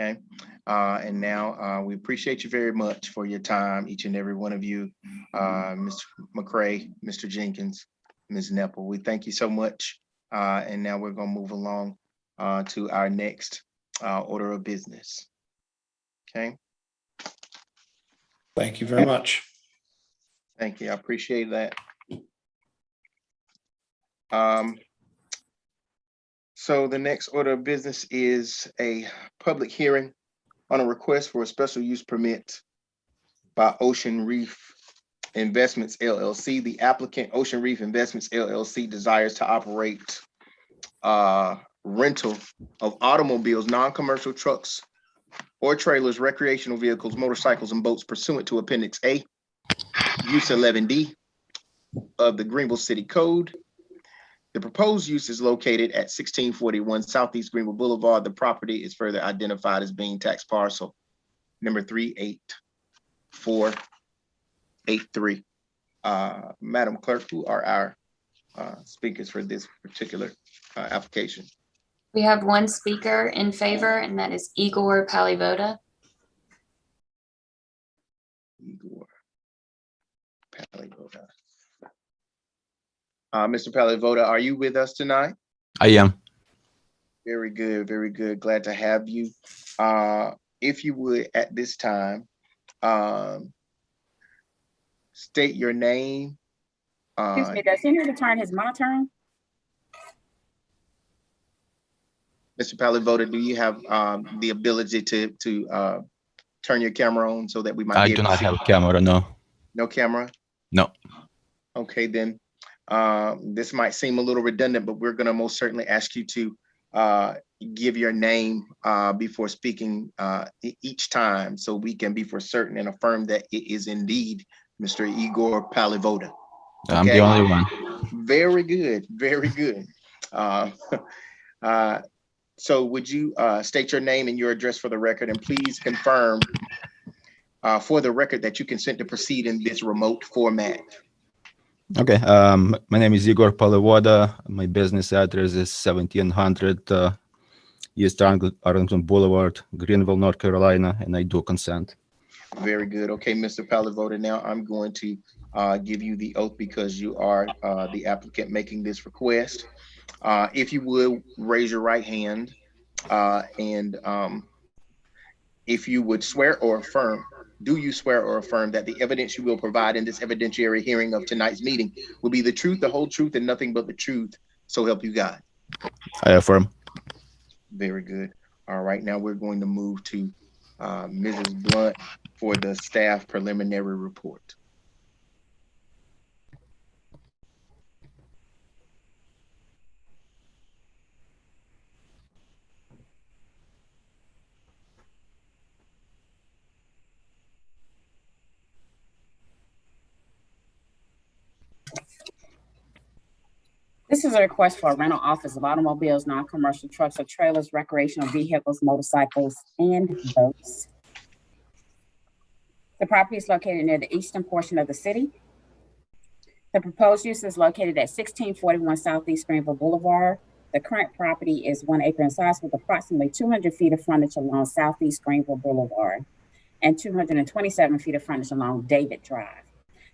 Okay. And now we appreciate you very much for your time, each and every one of you, Mr. Mcrae, Mr. Jenkins, Ms. Nipple. We thank you so much. And now we're going to move along to our next order of business. Okay. Thank you very much. Thank you. I appreciate that. So the next order of business is a public hearing on a request for a special use permit by Ocean Reef Investments LLC. The applicant, Ocean Reef Investments LLC, desires to operate rental of automobiles, non-commercial trucks or trailers, recreational vehicles, motorcycles, and boats pursuant to Appendix A, Use 11D of the Greenville City Code. The proposed use is located at 1641 Southeast Greenville Boulevard. The property is further identified as being tax parcel number 38483. Madam Clerk, who are our speakers for this particular application? We have one speaker in favor, and that is Igor Palivoda. Igor Palivoda. Mr. Palivoda, are you with us tonight? I am. Very good, very good. Glad to have you. If you would, at this time, state your name. Excuse me, does he need to turn his monitor on? Mr. Palivoda, do you have the ability to turn your camera on so that we might be I able do to not see? have a camera, no. No camera? No. Okay, then this might seem a little redundant, but we're going to most certainly ask you to give your name before speaking each time, so we can be for certain and affirm that it is indeed Mr. Igor Palivoda. I'm the only one. Very good, very good. So would you state your name and your address for the record, and please confirm for the record that you consent to proceed in this remote format. Okay. My name is Igor Palevoda. My business address is 1700 East Arlington Boulevard, Greenville, North Carolina, and I do consent. Very good. Okay, Mr. Palevoda, now I'm going to give you the oath because you are the applicant making this request. If you would raise your right hand and if you would swear or affirm, do you swear or affirm that the evidence you will provide in this evidentiary hearing of tonight's meeting will be the truth, the whole truth, and nothing but the truth, so help you God? I affirm. Very good. All right, now we're going to move to Mrs. Blunt for the staff preliminary report. This is a request for a rental office of automobiles, non-commercial trucks or trailers, recreational vehicles, motorcycles, and boats. The property is located near the eastern portion of the city. The proposed use is located at 1641 Southeast Greenville Boulevard. The current property is 1 acre in size with approximately 200 feet of frontage along Southeast Greenville Boulevard and 227 feet of frontage along David Drive.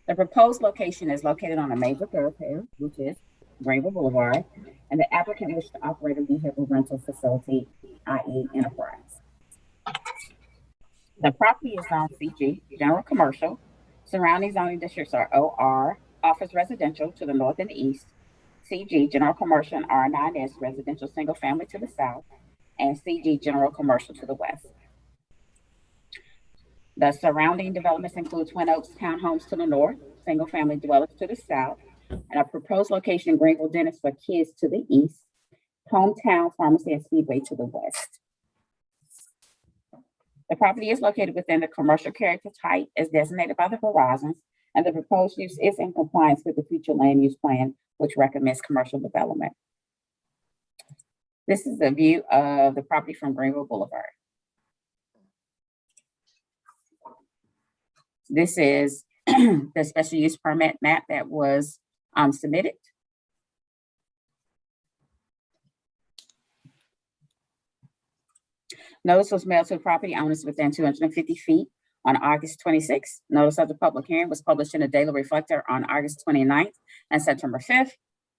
The proposed location is located on a major thoroughfare, which is Greenville Boulevard, and the applicant wishes to operate a vehicle rental facility, i.e. enterprise. The property is zoned CG, general commercial. Surrounding zoning districts are OR, office residential to the north and east, CG, general commercial, and R9S, residential single family to the south, and CG, general commercial to the west. The surrounding developments include Twin Oaks townhomes to the north, single family dwellings to the south, and a proposed location in Greenville Dennis for kids to the east, hometown pharmacy and speedway to the west. The property is located within the commercial character type as designated by the Horizons, and the proposed use is in compliance with the future land use plan, which recommends commercial development. This is a view of the property from Greenville Boulevard. This is the special use permit map that was submitted. Notice was mailed to property owners within 250 feet on August 26th. Notice of the public hearing was published in the Daily Reflector on August 29th and September 5th.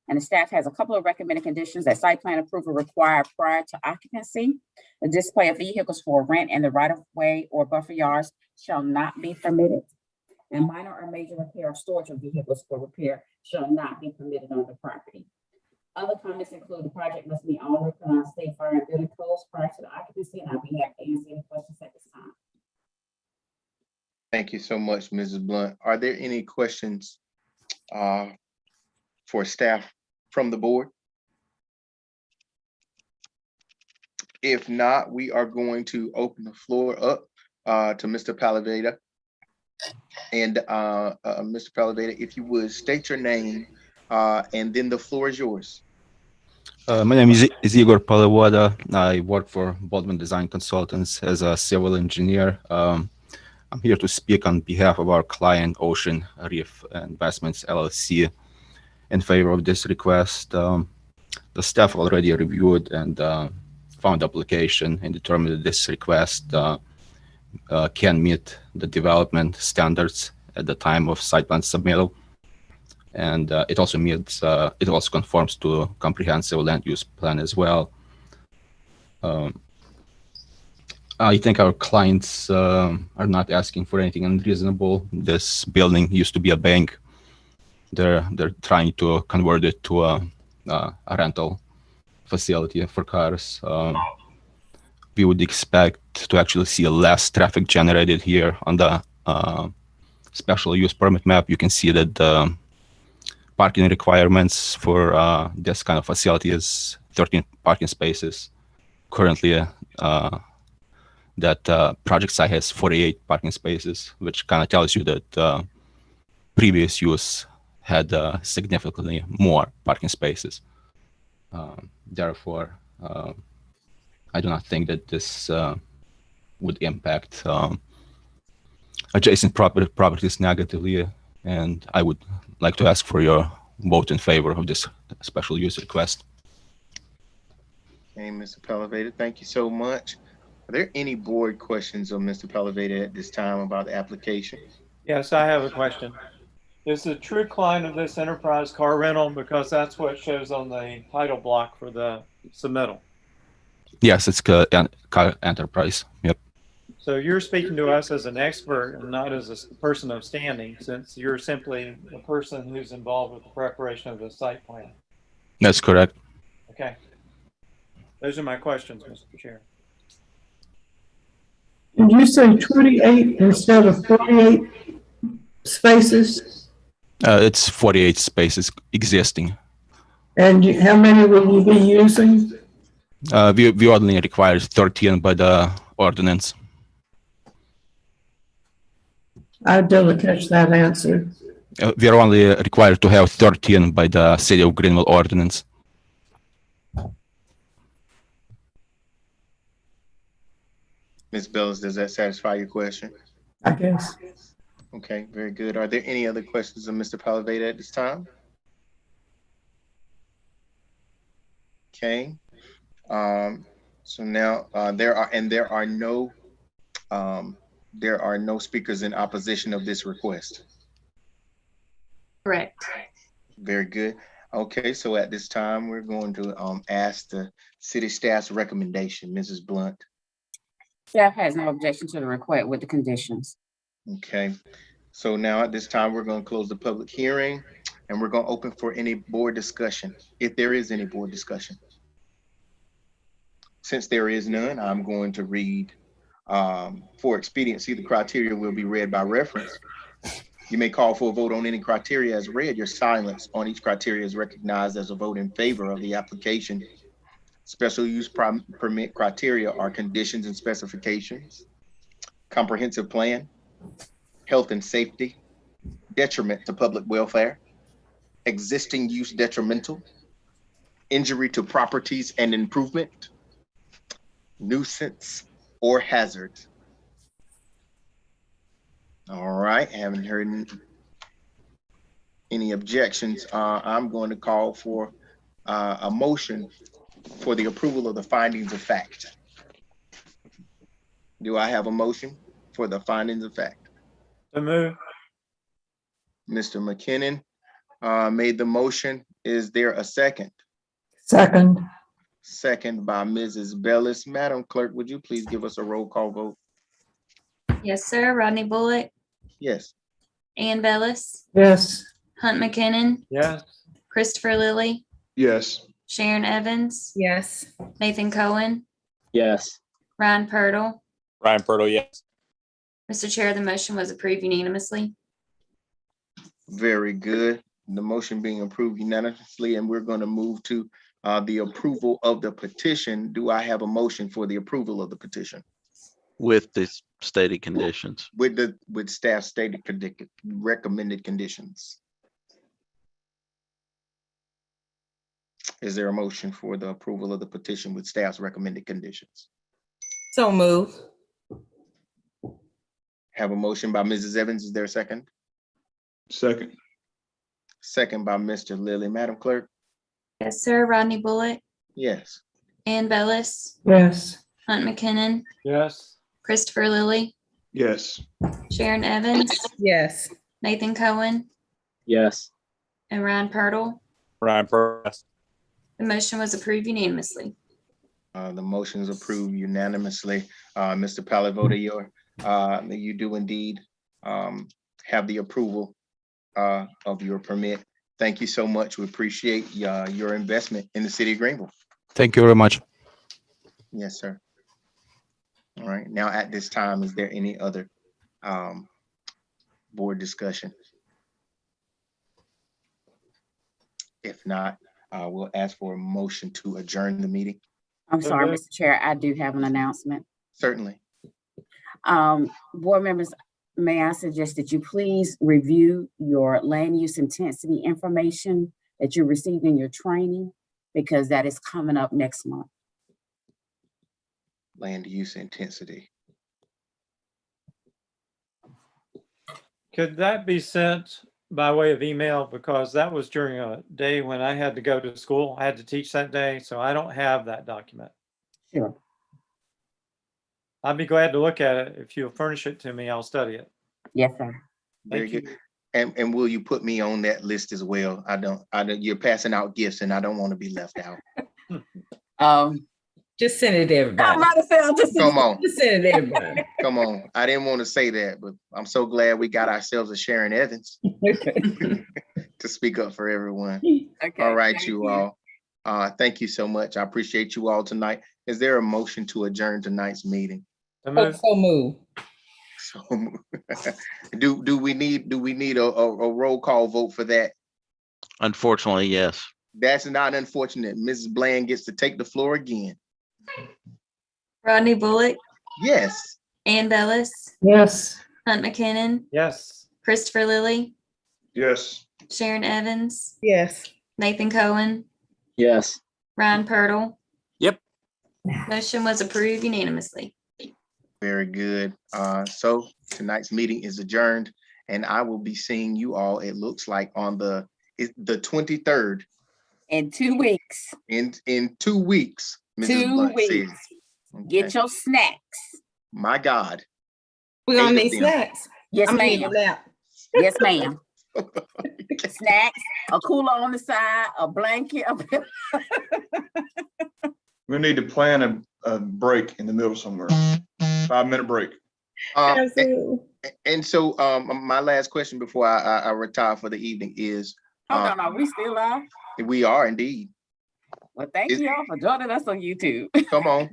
And the staff has a couple of recommended conditions that site plan approval required prior to occupancy. The display of vehicles for rent in the right-of-way or buffer yards shall not be permitted. And minor or major repair or storage of vehicles for repair shall not be permitted on the property. Other comments include the project must meet all recognized state fire and building codes prior to the occupancy, and I'll be happy to answer any questions at this time. Thank you so much, Mrs. Blunt. Are there any questions for staff from the board? If not, we are going to open the floor up to Mr. Palevoda. And Mr. Palevoda, if you would state your name and then the floor is yours. My name is Igor Palevoda. I work for Baldwin Design Consultants as a civil engineer. I'm here to speak on behalf of our client, Ocean Reef Investments, LLC, in favor of this request. The staff already reviewed and found the application and determined that this request can meet the development standards at the time of site plan submittal. And it also meets, it also conforms to comprehensive land use plan as well. I think our clients are not asking for anything unreasonable. This building used to be a bank. They're trying to convert it to a rental facility for cars. We would expect to actually see less traffic generated here on the special use permit map. You can see that the parking requirements for this kind of facility is 13 parking spaces. Currently, that project site has 48 parking spaces, which kind of tells you that previous use had significantly more parking spaces. Therefore, I do not think that this would impact adjacent properties negatively, and I would like to ask for your vote in favor of this special use request. Okay, Mr. Pellavator, thank you so much. Are there any board questions of Mr. Pellavator at this time about the application? Yes, I have a question. Is the true client of this enterprise car rental? Because that's what shows on the title block for the submittal. Yes, it's car enterprise. Yep. So you're speaking to us as an expert and not as a person of standing, since you're simply the person who's involved with the preparation of the site plan. That's correct. Okay. Those are my questions, Mr. Chair. Did you say 28 instead of 48 spaces? It's 48 spaces existing. And how many will you be using? We only require 13 by the ordinance. I didn't catch that answer. We are only required to have 13 by the City of Greenville ordinance. Ms. Bellis, does that satisfy your question? I guess. Okay, very good. Are there any other questions of Mr. Pellavator at this time? Okay. So now there are no speakers in opposition of this request. Correct. Very good. Okay, so at this time, we're going to ask the city staff's recommendation. Mrs. Blunt. Staff has no objection to the request with the conditions. Okay, so now at this time, we're going to close the public hearing and we're going to open for any board discussion, if there is any board discussion. Since there is none, I'm going to read, for expediency, the criteria will be read by reference. You may call for a vote on any criteria as read. Your silence on each criteria is recognized as a vote in favor of the application. Special use permit criteria are conditions and specifications, comprehensive plan, health and safety, detriment to public welfare, existing use detrimental, injury to properties and improvement, nuisance or hazard. All right, haven't heard any objections. I'm going to call for a motion for the approval of the findings of fact. Do I have a motion for the findings of fact? So move. Mr. Mckinnon made the motion. Is there a second? Second. Second by Mrs. Bellis. Madam Clerk, would you please give us a roll call vote? Yes, sir. Rodney Bullock, Yes. Ann Bellis, Yes. Hunt McKinnon, Yes. Christopher Lilly, Yes. Sharon Evans, Yes. Nathan Cohen, Yes. Ryan Purtle. Ryan Purtle, yes. Mr. Chair, the motion was approved unanimously. Very good. The motion being approved unanimously, and we're going to move to the approval of the petition. Do I have a motion for the approval of the petition? With the stated conditions. With staff stated recommended conditions. Is there a motion for the approval of the petition with staff's recommended conditions? So move. Have a motion by Mrs. Evans. Is there a second? Second. Second by Mr. Lilly. Madam Clerk? Yes, sir. Rodney Bullock, Yes. Ann Bellis, Yes. Hunt McKinnon, Yes. Christopher Lilly, Yes. Sharon Evans, Yes. Nathan Cohen, Yes. and Ryan Purtle. Ryan Purtle, yes. The motion was approved unanimously. The motion is approved unanimously. Mr. Pellavator, you do indeed have the approval of your permit. Thank you so much. We appreciate your investment in the city of Greenville. Thank you very much. Yes, sir. All right. Now, at this time, is there any other board discussion? If not, we'll ask for a motion to adjourn the meeting. I'm sorry, Mr. Chair, I do have an announcement. Certainly. Board members, may I suggest that you please review your land use intensity information that you received in your training, because that is coming up next month. Land use intensity. Could that be sent by way of email? Because that was during a day when I had to go to school. I had to teach that day, so I don't have that document. Sure. I'd be glad to look at it. If you'll furnish it to me, I'll study it. Yes, sir. Very Thank good. you. And will you put me on that list as well? I don't, you're passing out gifts and I don't want to be left out. Just send it to I'm everybody. about to say, I'll just Come on, Just send it to everybody. come on. I didn't want to say that, but I'm so glad we got ourselves a Sharon Evans to speak up for everyone. Okay, All right, thank you all. Thank you so much. I appreciate you all tonight. Is there a motion to adjourn tonight's meeting? So Oh, moved. so move. So do we need a roll call vote for that? Unfortunately, yes. That's not unfortunate. Mrs. Bland gets to take the floor again. Rodney Bullock, Yes. Ann Bellis, Yes. Hunt McKinnon, Yes. Christopher Lilly, Yes. Sharon Evans, Yes. Nathan Cohen, Yes. Ryan Purtle. Yep. Motion was approved unanimously. Very good. So tonight's meeting is adjourned and I will be seeing you all, it looks like on the 23rd In 2 weeks. in 2 weeks. Mrs. 2 Blunt weeks. said. Get Okay. your snacks. My God. We're gonna 8 of need them. snacks. Yes, I'm gonna need a ma'am. nap. Yes, ma'am. Snacks, a cooler on the side, a blanket. We need to plan a break in the middle somewhere. 5-minute break. Absolutely. And so my last question before I retire for the evening is, Hold on, are we still live? we are indeed. Well, thank Is- you all for joining us on YouTube. Come on.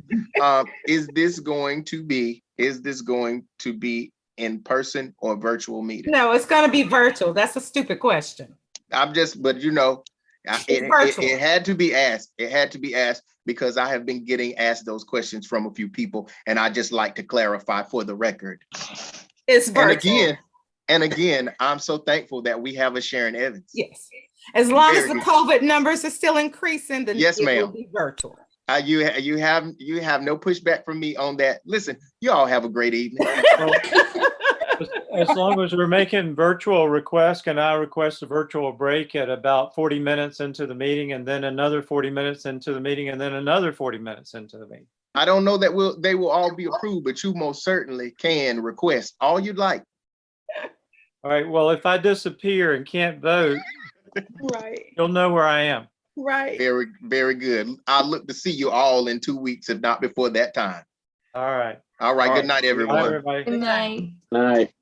Is this going to be in person or virtual meeting? No, it's gonna be virtual. That's a stupid question. But you know, virtual. it had to be asked. It had to be asked because I have been getting asked those questions from a few people, and I just like to clarify for the record. It's virtual. And again, I'm so thankful that we have a Sharon Evans. Yes. As long as Very the good. COVID numbers are still increasing, then Yes, it will ma'am. be virtual. You have no pushback from me on that. Listen, you all have a great evening. Well, as long as we're making virtual requests, can I request a virtual break at about 40 minutes into the meeting and then another 40 minutes into the meeting and then another 40 minutes into the meeting? I don't know that they will all be approved, but you most certainly can request all you'd like. All right, well, if I disappear and can't vote, Right. you'll know where I am. Right. Very, very good. I'll look to see you all in 2 weeks, if not before that time. All right. All right. Good night, Bye, everyone. everybody. Good night. All right.